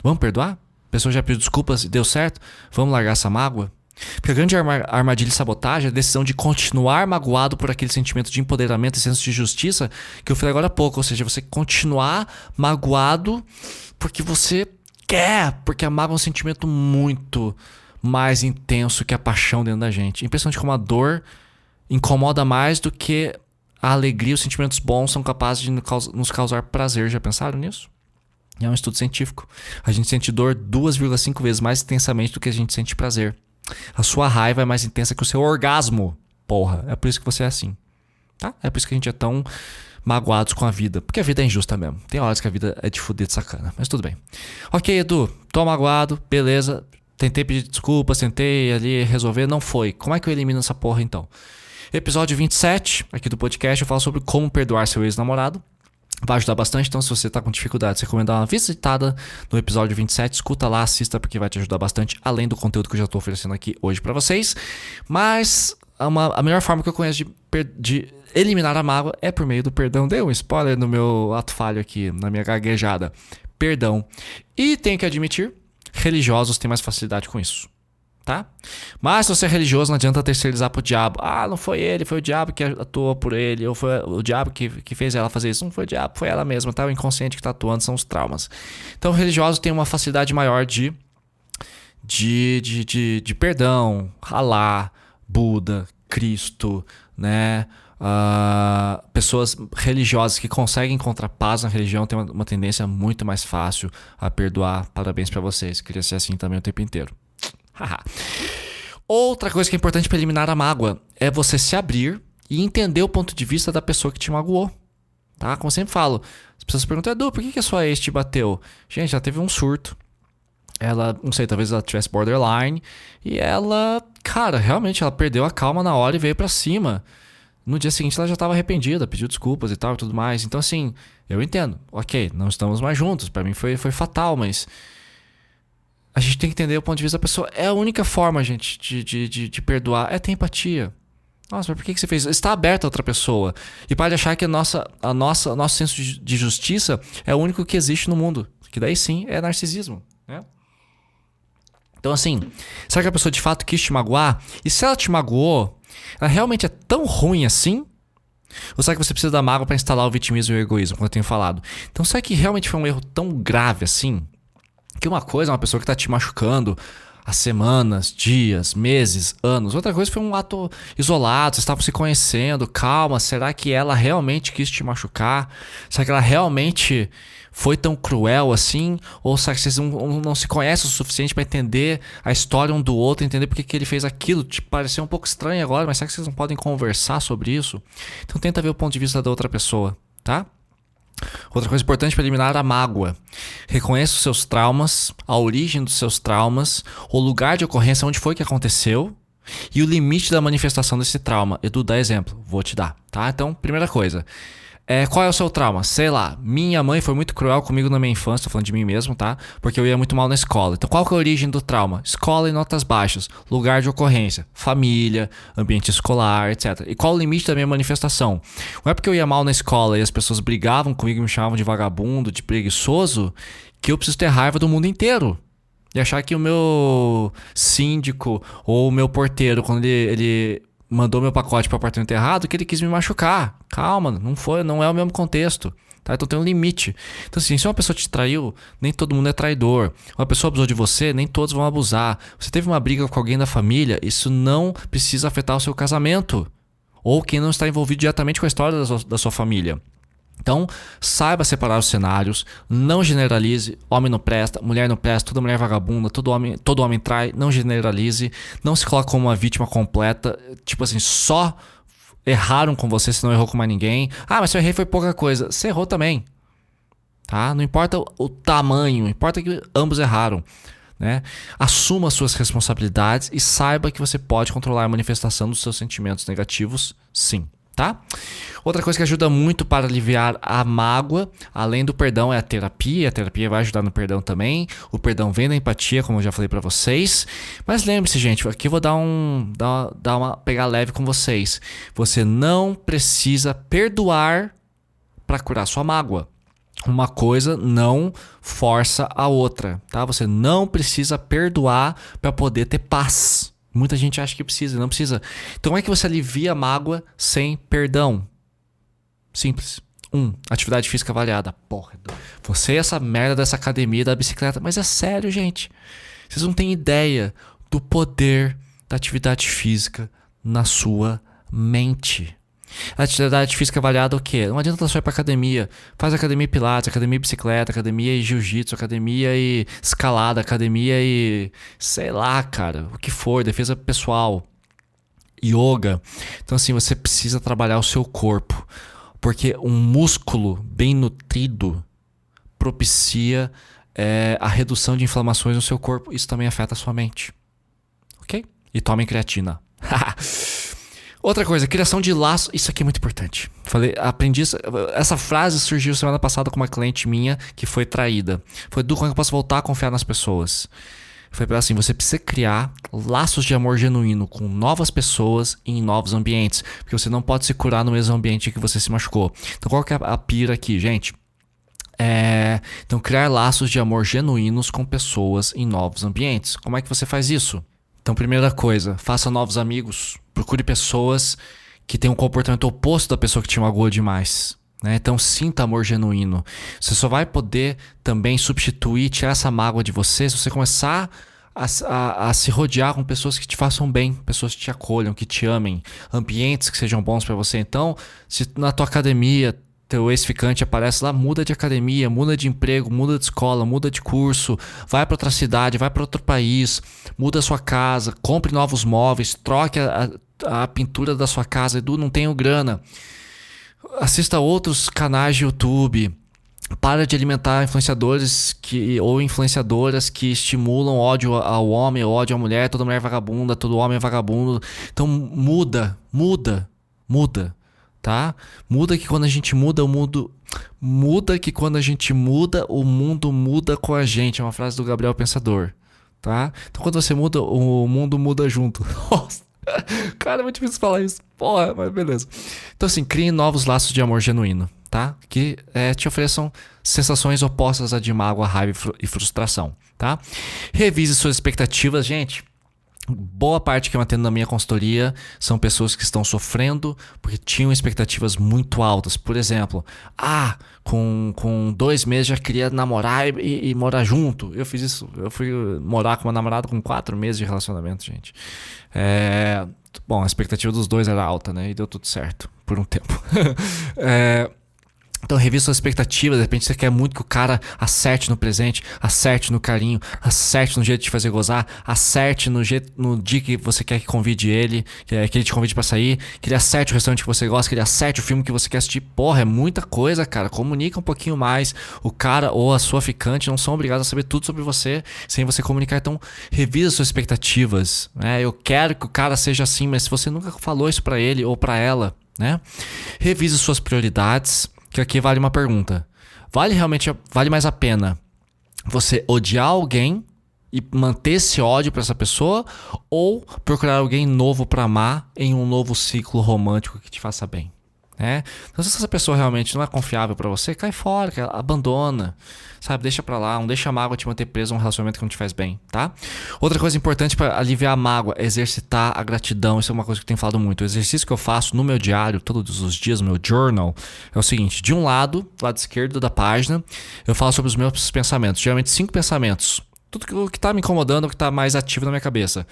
Vamos perdoar? A pessoa já pediu desculpas e deu certo? Vamos largar essa mágoa? Porque a grande armadilha de sabotagem é a decisão de continuar magoado por aquele sentimento de empoderamento e senso de justiça que eu falei agora há pouco. Ou seja, você continuar magoado porque você quer. Porque a mágoa é um sentimento muito mais intenso que a paixão dentro da gente. Impressionante como a dor incomoda mais do que a alegria. Os sentimentos bons são capazes de nos causar prazer. Já pensaram nisso? É um estudo científico. A gente sente dor 2,5 vezes mais intensamente do que a gente sente prazer. A sua raiva é mais intensa que o seu orgasmo. Porra, é por isso que você é assim. Tá? É por isso que a gente é tão magoados com a vida. Porque a vida é injusta mesmo. Tem horas que a vida é de fuder de sacana. Mas tudo bem. Ok, Edu, tô magoado, beleza. Tentei pedir desculpas, tentei ali resolver, não foi. Como é que eu elimino essa porra então? Episódio 27 aqui do podcast eu falo sobre como perdoar seu ex-namorado. Vai ajudar bastante, então se você tá com dificuldade, você recomendo dar uma visitada no episódio 27, escuta lá, assista porque vai te ajudar bastante, além do conteúdo que eu já tô oferecendo aqui hoje pra vocês. Mas a melhor forma que eu conheço de eliminar a mágoa é por meio do perdão. Dei um spoiler no meu ato falho aqui, na minha gaguejada. Perdão. E tenho que admitir, religiosos têm mais facilidade com isso. Tá? Mas se você é religioso, não adianta terceirizar pro diabo. Ah, não foi ele, foi o diabo que atuou por ele. Ou foi o diabo que fez ela fazer isso. Não foi o diabo, foi ela mesma, tá? O inconsciente que tá atuando são os traumas. Então, religiosos têm uma facilidade maior de perdão. Alá, Buda, Cristo, né? Pessoas religiosas que conseguem encontrar paz na religião têm uma tendência muito mais fácil a perdoar. Parabéns pra vocês. Queria ser assim também o tempo inteiro. Outra coisa que é importante para eliminar a mágoa é você se abrir e entender o ponto de vista da pessoa que te magoou, tá? Como eu sempre falo, as pessoas perguntam, Edu, por que a sua ex te bateu? Gente, ela teve um surto. Ela, não sei, talvez ela tivesse borderline. E ela, cara, realmente ela perdeu a calma na hora e veio pra cima. No dia seguinte ela já estava arrependida, pediu desculpas e tal e tudo mais. Então assim, eu entendo. Ok, não estamos mais juntos. Pra mim foi fatal, mas a gente tem que entender o ponto de vista da pessoa. É a única forma, gente, de perdoar. É ter empatia. Nossa, mas por que você fez isso? Está aberto a outra pessoa. E para de achar que nosso senso de justiça é o único que existe no mundo. Que daí sim é narcisismo, né? Então assim, será que a pessoa de fato quis te magoar? E se ela te magoou, ela realmente é tão ruim assim? Ou será que você precisa da mágoa para instalar o vitimismo e o egoísmo, como eu tenho falado? Então será que realmente foi um erro tão grave assim? Que uma coisa é uma pessoa que está te machucando há semanas, dias, meses, anos. Outra coisa foi um ato isolado, vocês estavam se conhecendo, calma, será que ela realmente quis te machucar? Será que ela realmente foi tão cruel assim? Ou será que vocês não se conhecem o suficiente para entender a história um do outro, entender porque que ele fez aquilo? Te pareceu um pouco estranho agora, mas será que vocês não podem conversar sobre isso? Então tenta ver o ponto de vista da outra pessoa, tá? Outra coisa importante para eliminar a mágoa. Reconheça os seus traumas, a origem dos seus traumas, o lugar de ocorrência, onde foi que aconteceu e o limite da manifestação desse trauma. Edu, dá exemplo. Vou te dar, tá? Então, primeira coisa. Qual é o seu trauma? Sei lá, minha mãe foi muito cruel comigo na minha infância, tô falando de mim mesmo, tá? Porque eu ia muito mal na escola. Então qual que é a origem do trauma? Escola e notas baixas, lugar de ocorrência, família, ambiente escolar, etc. E qual o limite da minha manifestação? Não é porque eu ia mal na escola e as pessoas brigavam comigo e me chamavam de vagabundo, de preguiçoso, que eu preciso ter raiva do mundo inteiro. E achar que o meu síndico ou o meu porteiro, quando ele mandou meu pacote para o apartamento errado, que ele quis me machucar. Calma, não é o mesmo contexto. Tá? Então tem um limite. Então assim, se uma pessoa te traiu, nem todo mundo é traidor. Uma pessoa abusou de você, nem todos vão abusar. Você teve uma briga com alguém da família, isso não precisa afetar o seu casamento. Ou quem não está envolvido diretamente com a história da sua família. Então, saiba separar os cenários, não generalize, homem não presta, mulher não presta, toda mulher é vagabunda, todo homem trai, não generalize, não se coloque como uma vítima completa, tipo assim, só erraram com você, se não errou com mais ninguém. Ah, mas se eu errei foi pouca coisa, você errou também, tá? Não importa o tamanho, importa que ambos erraram, né? Assuma as suas responsabilidades e saiba que você pode controlar a manifestação dos seus sentimentos negativos, sim. Tá? Outra coisa que ajuda muito para aliviar a mágoa, além do perdão, é a terapia. A terapia vai ajudar no perdão também. O perdão vem da empatia, como eu já falei para vocês. Mas lembre-se, gente, aqui eu vou pegar leve com vocês. Você não precisa perdoar para curar sua mágoa. Uma coisa não força a outra, tá? Você não precisa perdoar para poder ter paz. Muita gente acha que precisa, não precisa. Então como é que você alivia a mágoa sem perdão? Simples. 1. Atividade física variada. Porra, você é essa merda dessa academia da bicicleta. Mas é sério, gente. Vocês não têm ideia do poder da atividade física na sua mente. Atividade física variada é o quê? Não adianta só ir pra academia. Faz academia e pilates, academia e bicicleta, academia e jiu-jitsu, academia e escalada, academia e sei lá, cara, o que for, defesa pessoal, yoga. Então assim, você precisa trabalhar o seu corpo, porque um músculo bem nutrido propicia a redução de inflamações no seu corpo. Isso também afeta a sua mente, ok? E tomem creatina. Outra coisa, criação de laço. Isso aqui é muito importante. Aprendi isso. Essa frase surgiu semana passada com uma cliente minha que foi traída. Foi, Du, como é que eu posso voltar a confiar nas pessoas? Foi assim, você precisa criar laços de amor genuíno com novas pessoas e em novos ambientes. Porque você não pode se curar no mesmo ambiente que você se machucou. Então qual que é a pira aqui, gente? Então criar laços de amor genuínos com pessoas em novos ambientes. Como é que você faz isso? Então, primeira coisa, faça novos amigos. Procure pessoas que tenham um comportamento oposto da pessoa que te magoou demais, né? Então, sinta amor genuíno. Você só vai poder também substituir, tirar essa mágoa de você se você começar a se rodear com pessoas que te façam bem, pessoas que te acolham, que te amem, ambientes que sejam bons para você. Então, se na tua academia teu ex-ficante aparece lá, muda de academia, muda de emprego, muda de escola, muda de curso, vai para outra cidade, vai para outro país, muda a sua casa, compre novos móveis, troque a pintura da sua casa. Edu, não tenho grana. Assista outros canais de YouTube. Para de alimentar influenciadores ou influenciadoras que estimulam ódio ao homem, ódio à mulher, toda mulher é vagabunda, todo homem é vagabundo. Então muda Muda, tá? Muda que quando a gente muda, o mundo... Muda que quando a gente muda, o mundo muda com a gente. É uma frase do Gabriel Pensador, tá? Então quando você muda, o mundo muda junto. Nossa, cara, é muito difícil falar isso. Porra, mas beleza. Então assim, crie novos laços de amor genuíno, tá? Que te ofereçam sensações opostas a de mágoa, raiva e frustração, tá? Revise suas expectativas, gente. Boa parte que eu atendo na minha consultoria são pessoas que estão sofrendo porque tinham expectativas muito altas. Por exemplo, com 2 meses já queria namorar e morar junto. Eu fiz isso. Eu fui morar com uma namorada com 4 meses de relacionamento, gente. Bom, a expectativa dos dois era alta, né? E deu tudo certo por um tempo. Então revisa suas expectativas. De repente você quer muito que o cara acerte no presente, acerte no carinho, acerte no jeito de te fazer gozar, acerte no dia que você quer que convide ele, que ele te convide pra sair, que ele acerte o restaurante que você gosta, que ele acerte o filme que você quer assistir. Porra, é muita coisa, cara. Comunica um pouquinho mais. O cara ou a sua ficante não são obrigados a saber tudo sobre você sem você comunicar. Então revisa suas expectativas, né? Eu quero que o cara seja assim, mas se você nunca falou isso pra ele ou pra ela, né? Revise suas prioridades. Que aqui vale uma pergunta. Vale mais a pena você odiar alguém e manter esse ódio pra essa pessoa, ou procurar alguém novo pra amar em um novo ciclo romântico que te faça bem? Então, se essa pessoa realmente não é confiável pra você, cai fora, abandona, sabe? Deixa pra lá, não deixa a mágoa te manter preso a um relacionamento que não te faz bem, tá? Outra coisa importante pra aliviar a mágoa é exercitar a gratidão. Isso é uma coisa que eu tenho falado muito. O exercício que eu faço no meu diário, todos os dias, no meu journal, é o seguinte: de um lado esquerdo da página, eu falo sobre os meus pensamentos, geralmente 5 pensamentos. Tudo que tá me incomodando, o que tá mais ativo na minha cabeça.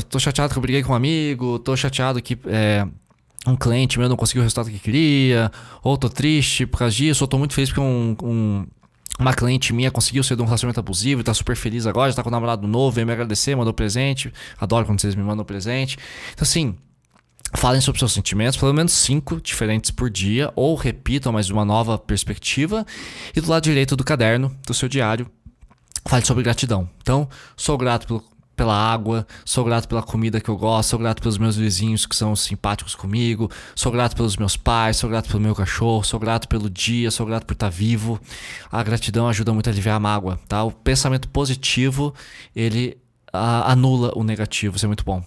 Tô chateado que eu briguei com um amigo, tô chateado que um cliente meu não conseguiu o resultado que queria, ou tô triste por causa disso, ou tô muito feliz porque uma cliente minha conseguiu sair de um relacionamento abusivo e tá super feliz agora, já tá com um namorado novo, veio me agradecer, mandou presente. Adoro quando vocês me mandam presente. Então assim, falem sobre seus sentimentos, pelo menos 5 diferentes por dia, ou repitam, mas de uma nova perspectiva. E do lado direito do caderno, do seu diário, fale sobre gratidão. Então, sou grato pela água, sou grato pela comida que eu gosto, sou grato pelos meus vizinhos que são simpáticos comigo, sou grato pelos meus pais, sou grato pelo meu cachorro, sou grato pelo dia, sou grato por estar vivo. A gratidão ajuda muito a aliviar a mágoa, tá? O pensamento positivo, ele anula o negativo, isso é muito bom.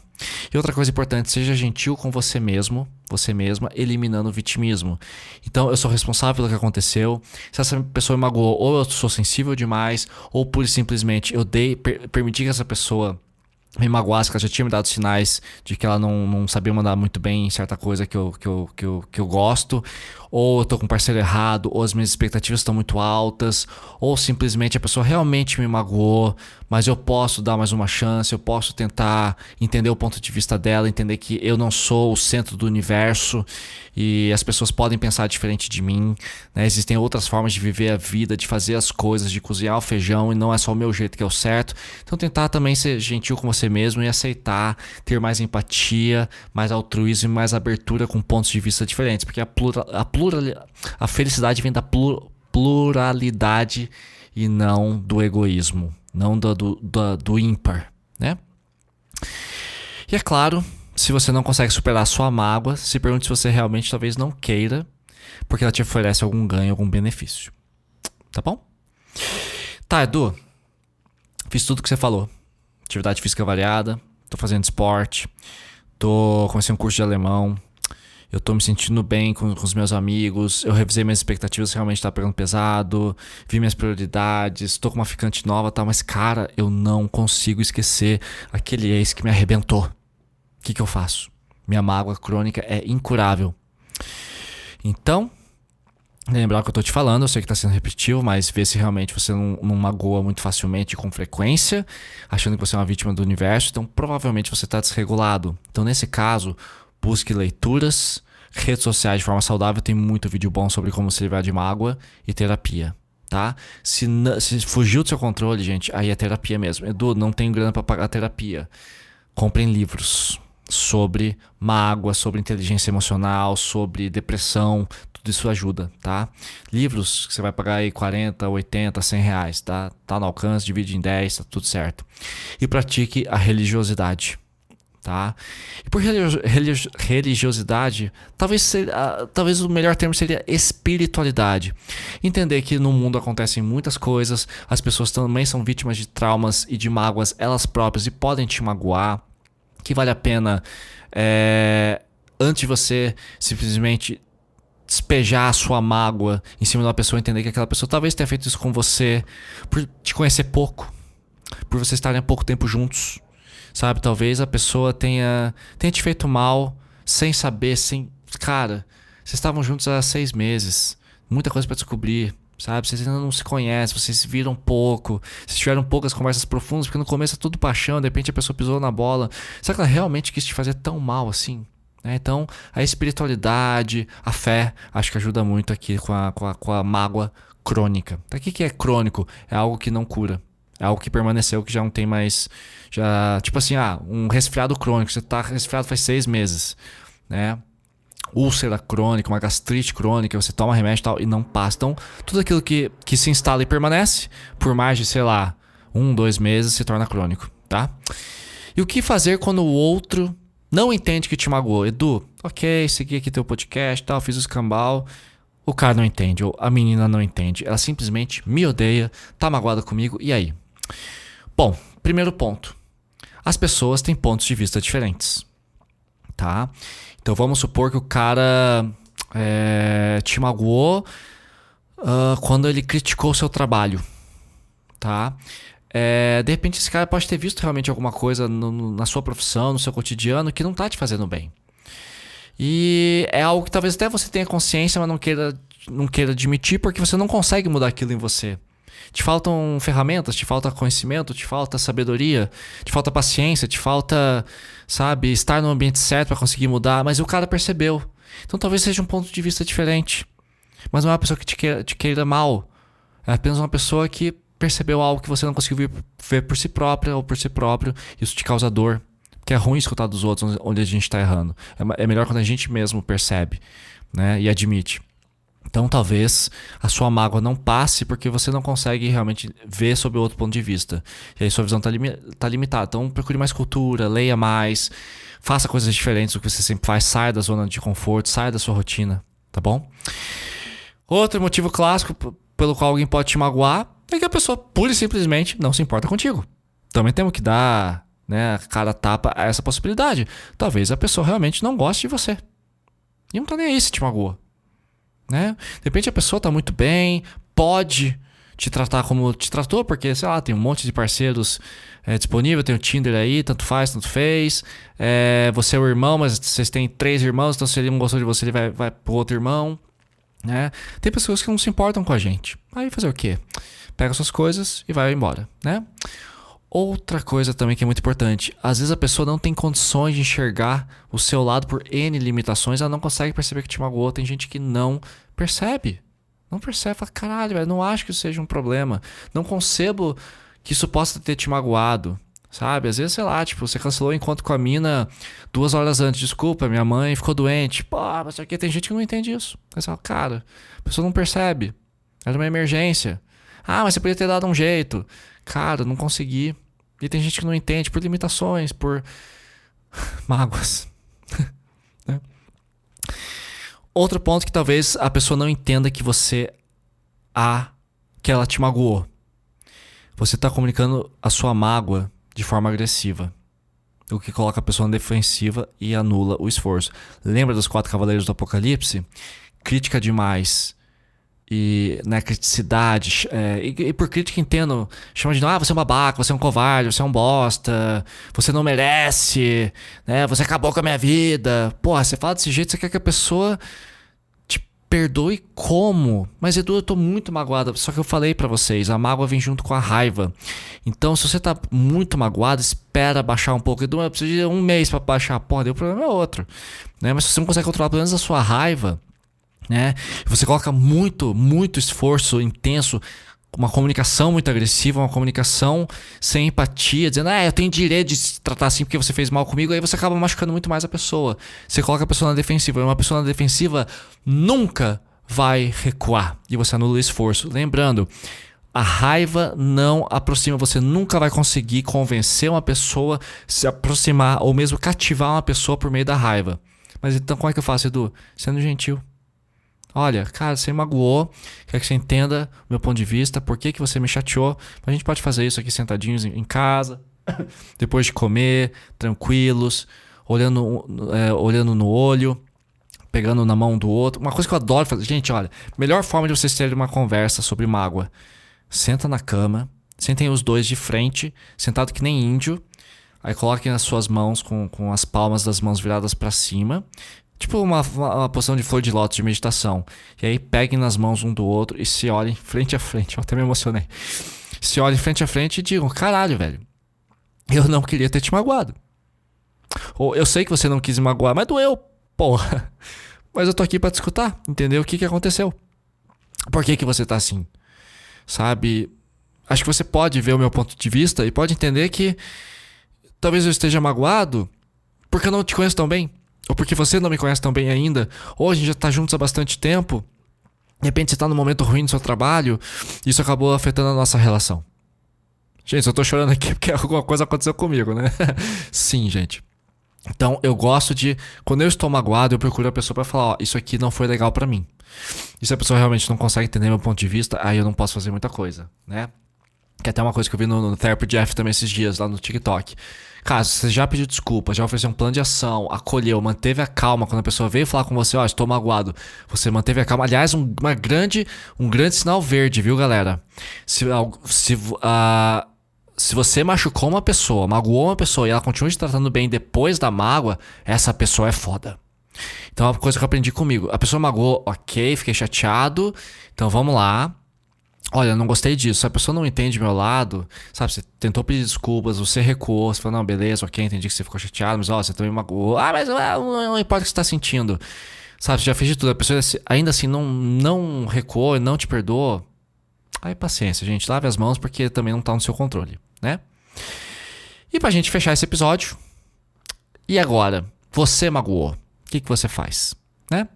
E outra coisa importante, seja gentil com você mesmo, você mesma, eliminando o vitimismo. Então, eu sou responsável pelo que aconteceu. Se essa pessoa me magoou, ou eu sou sensível demais, ou pura e simplesmente eu permiti que essa pessoa me magoasse, que ela já tinha me dado sinais de que ela não sabia mandar muito bem em certa coisa que eu gosto, ou eu tô com um parceiro errado, ou as minhas expectativas estão muito altas, ou simplesmente a pessoa realmente me magoou, mas eu posso dar mais uma chance, eu posso tentar entender o ponto de vista dela, entender que eu não sou o centro do universo e as pessoas podem pensar diferente de mim, né? Existem outras formas de viver a vida, de fazer as coisas, de cozinhar o feijão, e não é só o meu jeito que é o certo. Então tentar também ser gentil com você mesmo e aceitar, ter mais empatia, mais altruísmo e mais abertura com pontos de vista diferentes, porque a felicidade vem da pluralidade e não do egoísmo, não do ímpar, né? E é claro, se você não consegue superar a sua mágoa, se pergunte se você realmente talvez não queira, porque ela te oferece algum ganho, algum benefício. Tá bom? Tá, Edu, fiz tudo que você falou. Atividade física variada, tô fazendo esporte, comecei um curso de alemão, eu tô me sentindo bem com os meus amigos, eu revisei minhas expectativas, realmente tá pegando pesado, vi minhas prioridades, tô com uma ficante nova e tal, mas cara, eu não consigo esquecer aquele ex que me arrebentou. O que eu faço? Minha mágoa crônica é incurável. Então, lembrar o que eu tô te falando, eu sei que tá sendo repetitivo, mas vê se realmente você não magoa muito facilmente e com frequência, achando que você é uma vítima do universo, então provavelmente você tá desregulado. Então nesse caso, busque leituras, redes sociais de forma saudável, tem muito vídeo bom sobre como se livrar de mágoa e terapia, tá? Se fugiu do seu controle, gente, aí é terapia mesmo. Edu, não tenho grana pra pagar terapia. Comprem livros sobre mágoa, sobre inteligência emocional, sobre depressão, tudo isso ajuda, tá? Livros que você vai pagar aí 40, 80, 100 reais, tá? Tá no alcance, divide em 10, tá tudo certo. E pratique a religiosidade, tá? E por religiosidade, talvez o melhor termo seria espiritualidade. Entender que no mundo acontecem muitas coisas, as pessoas também são vítimas de traumas e de mágoas elas próprias e podem te magoar, que vale a pena, antes de você simplesmente despejar a sua mágoa em cima de uma pessoa, entender que aquela pessoa talvez tenha feito isso com você por te conhecer pouco, por vocês estarem há pouco tempo juntos, sabe? Talvez a pessoa tenha te feito mal sem saber, Cara, vocês estavam juntos há 6 meses, muita coisa pra descobrir, sabe? Vocês ainda não se conhecem, vocês se viram pouco, vocês tiveram poucas conversas profundas, porque no começo é tudo paixão, de repente a pessoa pisou na bola. Será que ela realmente quis te fazer tão mal assim? Então, a espiritualidade, a fé, acho que ajuda muito aqui com a mágoa crônica. O que é crônico? É algo que não cura. É algo que permaneceu, que já não tem mais... tipo assim, um resfriado crônico. Você tá resfriado faz 6 meses, né? Úlcera crônica, uma gastrite crônica, você toma remédio e tal e não passa. Então, tudo aquilo que se instala e permanece, por mais de, 1, 2 meses, se torna crônico, tá? E o que fazer quando o outro não entende que te magoou? Edu, ok, segui aqui teu podcast, tal, fiz o escambau. O cara não entende, ou a menina não entende. Ela simplesmente me odeia, tá magoada comigo, e aí? Bom, primeiro ponto. As pessoas têm pontos de vista diferentes, tá? Então vamos supor que o cara te magoou quando ele criticou o seu trabalho, tá? De repente esse cara pode ter visto realmente alguma coisa na sua profissão, no seu cotidiano, que não tá te fazendo bem. E é algo que talvez até você tenha consciência, mas não queira admitir, porque você não consegue mudar aquilo em você. Te faltam ferramentas, te falta conhecimento, te falta sabedoria, te falta paciência, te falta, sabe, estar no ambiente certo para conseguir mudar, mas o cara percebeu. Então talvez seja um ponto de vista diferente. Mas não é uma pessoa que te queira mal. É apenas uma pessoa que percebeu algo que você não conseguiu ver por si própria ou por si próprio. Isso te causa dor. Porque é ruim escutar dos outros onde a gente está errando. É melhor quando a gente mesmo percebe, né, e admite. Então talvez a sua mágoa não passe porque você não consegue realmente ver sob outro ponto de vista. E aí sua visão tá limitada. Então procure mais cultura, leia mais, faça coisas diferentes do que você sempre faz, saia da zona de conforto, saia da sua rotina, tá bom? Outro motivo clássico pelo qual alguém pode te magoar é que a pessoa pura e simplesmente não se importa contigo. Também temos que dar, né, a cara tapa a essa possibilidade. Talvez a pessoa realmente não goste de você. E não tá nem aí se te magoa. Né? De repente a pessoa tá muito bem, pode te tratar como te tratou, porque, sei lá, tem um monte de parceiros disponível, tem o Tinder aí, tanto faz, tanto fez. Você é o irmão, mas vocês têm 3 irmãos, então se ele não gostou de você, ele vai pro outro irmão. Né? Tem pessoas que não se importam com a gente. Aí fazer o quê? Pega suas coisas e vai embora, né? Outra coisa também que é muito importante. Às vezes a pessoa não tem condições de enxergar o seu lado por N limitações. Ela não consegue perceber que te magoou. Tem gente que não percebe. Não percebe. Fala, caralho, velho, não acho que isso seja um problema. Não concebo que isso possa ter te magoado. Sabe? Às vezes, sei lá, tipo, você cancelou o encontro com a mina 2 horas antes. Desculpa, minha mãe ficou doente. Pô, mas aqui tem gente que não entende isso. Você fala, cara, a pessoa não percebe. Era uma emergência. Ah, mas você podia ter dado um jeito. Cara, não consegui. E tem gente que não entende por limitações, por mágoas. Né? Outro ponto que talvez a pessoa não entenda que que ela te magoou. Você está comunicando a sua mágoa de forma agressiva. O que coloca a pessoa na defensiva e anula o esforço. Lembra dos 4 cavaleiros do Apocalipse? Crítica demais. E na criticidade, e por crítica entendo, chama de você é um babaca, você é um covarde, você é um bosta, você não merece, né? Você acabou com a minha vida. Porra, você fala desse jeito, você quer que a pessoa te perdoe como? Mas Edu, eu tô muito magoada, só que eu falei pra vocês, a mágoa vem junto com a raiva. Então se você tá muito magoado, espera baixar um pouco. Edu, eu preciso de 1 mês pra baixar. Porra, daí o problema é outro, né? Mas se você não consegue controlar pelo menos a sua raiva, né? Você coloca muito esforço intenso, uma comunicação muito agressiva, uma comunicação sem empatia, dizendo, eu tenho direito de se tratar assim porque você fez mal comigo, aí você acaba machucando muito mais a pessoa. Você coloca a pessoa na defensiva, e uma pessoa na defensiva nunca vai recuar, e você anula o esforço. Lembrando, A raiva não aproxima. Você nunca vai conseguir convencer uma pessoa, se aproximar ou mesmo cativar uma pessoa por meio da raiva. Mas então como é que eu faço, Edu? Sendo gentil. Olha, cara, você magoou, quero que você entenda o meu ponto de vista, por que você me chateou. A gente pode fazer isso aqui sentadinhos em casa, depois de comer, tranquilos, olhando no olho, pegando na mão do outro. Uma coisa que eu adoro fazer. Gente, olha, melhor forma de vocês terem uma conversa sobre mágoa. Senta na cama, sentem os dois de frente, sentado que nem índio. Aí coloquem as suas mãos com as palmas das mãos viradas para cima. Tipo uma posição de flor de lótus de meditação. E aí peguem nas mãos um do outro e se olhem frente a frente. Eu até me emocionei. Se olhem frente a frente e digam: caralho, velho, eu não queria ter te magoado. Ou eu sei que você não quis me magoar, mas doeu, porra. Mas eu tô aqui pra te escutar, entendeu? O que aconteceu? Por que você tá assim? Sabe? Acho que você pode ver o meu ponto de vista e pode entender que talvez eu esteja magoado porque eu não te conheço tão bem. Ou porque você não me conhece tão bem ainda. Ou a gente já tá juntos há bastante tempo. De repente você tá num momento ruim no seu trabalho. E isso acabou afetando a nossa relação. Gente, eu tô chorando aqui porque alguma coisa aconteceu comigo, né? Sim, gente. Então eu gosto de, quando eu estou magoado, eu procuro a pessoa pra falar: ó, isso aqui não foi legal pra mim. E se a pessoa realmente não consegue entender meu ponto de vista, aí eu não posso fazer muita coisa, né? Que é até uma coisa que eu vi no Therapy Jeff também esses dias, lá no TikTok. Cara, você já pediu desculpa, já ofereceu um plano de ação, acolheu, manteve a calma. Quando a pessoa veio falar com você: ó, estou magoado, você manteve a calma. Aliás, um grande sinal verde, viu, galera? Se você machucou uma pessoa, magoou uma pessoa e ela continua te tratando bem depois da mágoa, essa pessoa é foda. Então é uma coisa que eu aprendi comigo. A pessoa magoou, ok, fiquei chateado, então vamos lá. Olha, não gostei disso. Se a pessoa não entende meu lado, sabe, você tentou pedir desculpas, você recuou, você falou: não, beleza, ok, entendi que você ficou chateado, mas ó, você também magoou. Ah, mas não importa o que você tá sentindo. Sabe, você já fez de tudo. A pessoa ainda assim não recuou, não te perdoou. Aí paciência, gente, lave as mãos porque também não tá no seu controle, né? E pra gente fechar esse episódio, e agora? Você magoou. O que você faz, né?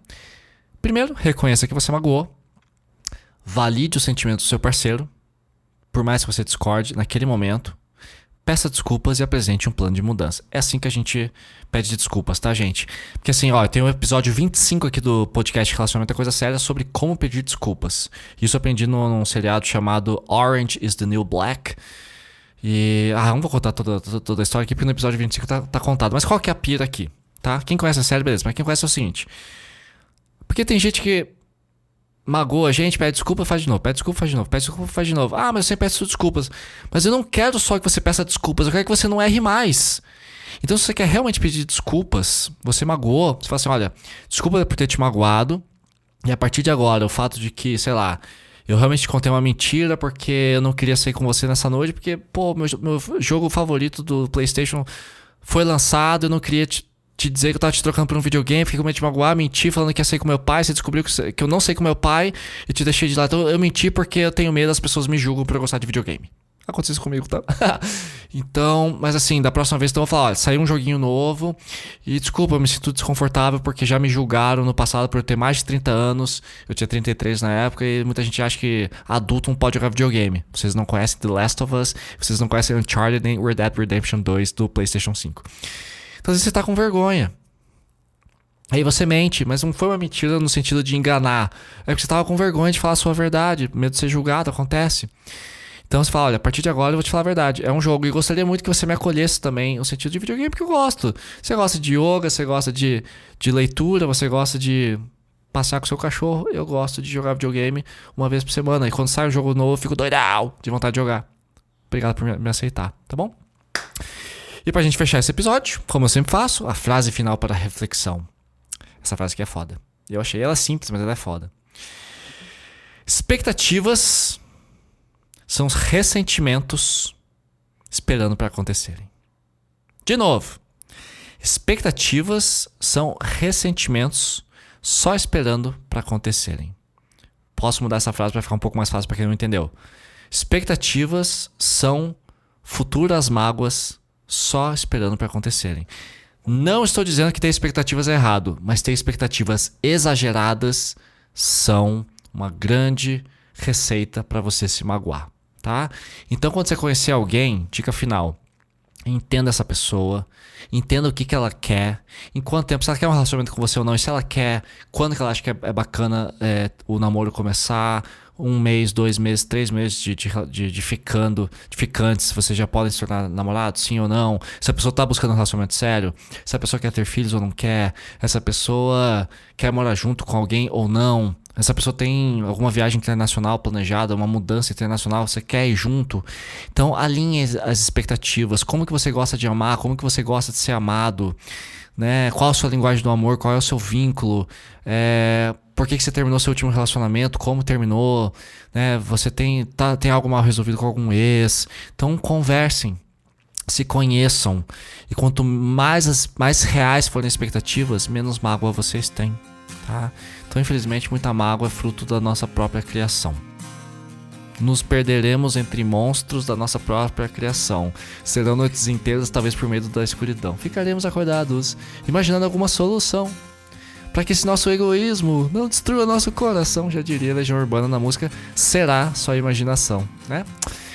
Primeiro, reconheça que você magoou. Valide o sentimento do seu parceiro. Por mais que você discorde naquele momento, peça desculpas e apresente um plano de mudança. É assim que a gente pede desculpas, tá, gente? Porque assim, ó, tem o episódio 25 aqui do podcast Relacionamento é Coisa Séria sobre como pedir desculpas. Isso eu aprendi num seriado chamado Orange is the New Black. E... não vou contar toda a história aqui porque no episódio 25 tá contado. Mas qual que é a pira aqui, tá? Quem conhece a série, beleza. Mas quem conhece é o seguinte. Porque tem gente que magoa a gente, pede desculpa, faz de novo, pede desculpa, faz de novo, pede desculpa, faz de novo. Ah, mas eu sempre peço desculpas. Mas eu não quero só que você peça desculpas, eu quero que você não erre mais. Então se você quer realmente pedir desculpas, você magoou, você fala assim: olha, desculpa por ter te magoado. E a partir de agora, o fato de que, sei lá, eu realmente te contei uma mentira porque eu não queria sair com você nessa noite, porque, pô, meu jogo favorito do PlayStation foi lançado, eu não queria te dizer que eu tava te trocando por um videogame, fiquei com medo de te magoar, menti falando que ia sair com meu pai, você descobriu que eu não sei com meu pai e te deixei de lado. Então eu menti porque eu tenho medo, as pessoas me julgam por eu gostar de videogame. Aconteceu isso comigo, tá? Então, mas assim, da próxima vez então eu vou falar: olha, saiu um joguinho novo e desculpa, eu me sinto desconfortável porque já me julgaram no passado por eu ter mais de 30 anos. Eu tinha 33 na época e muita gente acha que adulto não pode jogar videogame. Vocês não conhecem The Last of Us, vocês não conhecem Uncharted nem Red Dead Redemption 2 do PlayStation 5. Então às vezes você tá com vergonha. Aí você mente, mas não foi uma mentira no sentido de enganar. É porque você tava com vergonha de falar a sua verdade, medo de ser julgado, acontece. Então você fala: olha, a partir de agora eu vou te falar a verdade. É um jogo e gostaria muito que você me acolhesse também no sentido de videogame, porque eu gosto. Você gosta de yoga, você gosta de leitura, você gosta de passear com seu cachorro. Eu gosto de jogar videogame uma vez por semana. E quando sai um jogo novo eu fico doidão de vontade de jogar. Obrigado por me aceitar, tá bom? E pra gente fechar esse episódio, como eu sempre faço, a frase final para a reflexão. Essa frase aqui é foda. Eu achei ela simples, mas ela é foda. Expectativas são os ressentimentos esperando para acontecerem. De novo. Expectativas são ressentimentos só esperando para acontecerem. Posso mudar essa frase para ficar um pouco mais fácil para quem não entendeu. Expectativas são futuras mágoas só esperando para acontecerem. Não estou dizendo que ter expectativas é errado, mas ter expectativas exageradas são uma grande receita para você se magoar, tá? Então, quando você conhecer alguém, dica final: entenda essa pessoa, entenda o que ela quer, em quanto tempo, se ela quer um relacionamento com você ou não, e se ela quer, quando que ela acha que é bacana o namoro começar, 1 mês, 2 meses, 3 meses de ficantes, vocês já podem se tornar namorados, sim ou não, se a pessoa tá buscando um relacionamento sério, se a pessoa quer ter filhos ou não quer, essa pessoa quer morar junto com alguém ou não, essa pessoa tem alguma viagem internacional planejada, uma mudança internacional, você quer ir junto. Então alinhe as expectativas, como que você gosta de amar, como que você gosta de ser amado, né? Qual a sua linguagem do amor, qual é o seu vínculo, por que você terminou seu último relacionamento, como terminou, né? Você tem algo mal resolvido com algum ex. Então conversem, se conheçam, e quanto mais reais forem as expectativas, menos mágoa vocês têm, tá? Então, infelizmente, muita mágoa é fruto da nossa própria criação. Nos perderemos entre monstros da nossa própria criação. Serão noites inteiras, talvez por medo da escuridão. Ficaremos acordados, imaginando alguma solução para que esse nosso egoísmo não destrua nosso coração. Já diria Legião Urbana na música Será Só Imaginação, né?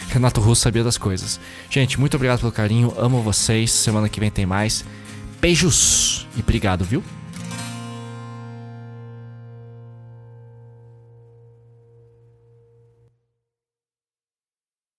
Renato Russo sabia das coisas. Gente, muito obrigado pelo carinho, amo vocês. Semana que vem tem mais. Beijos e obrigado, viu?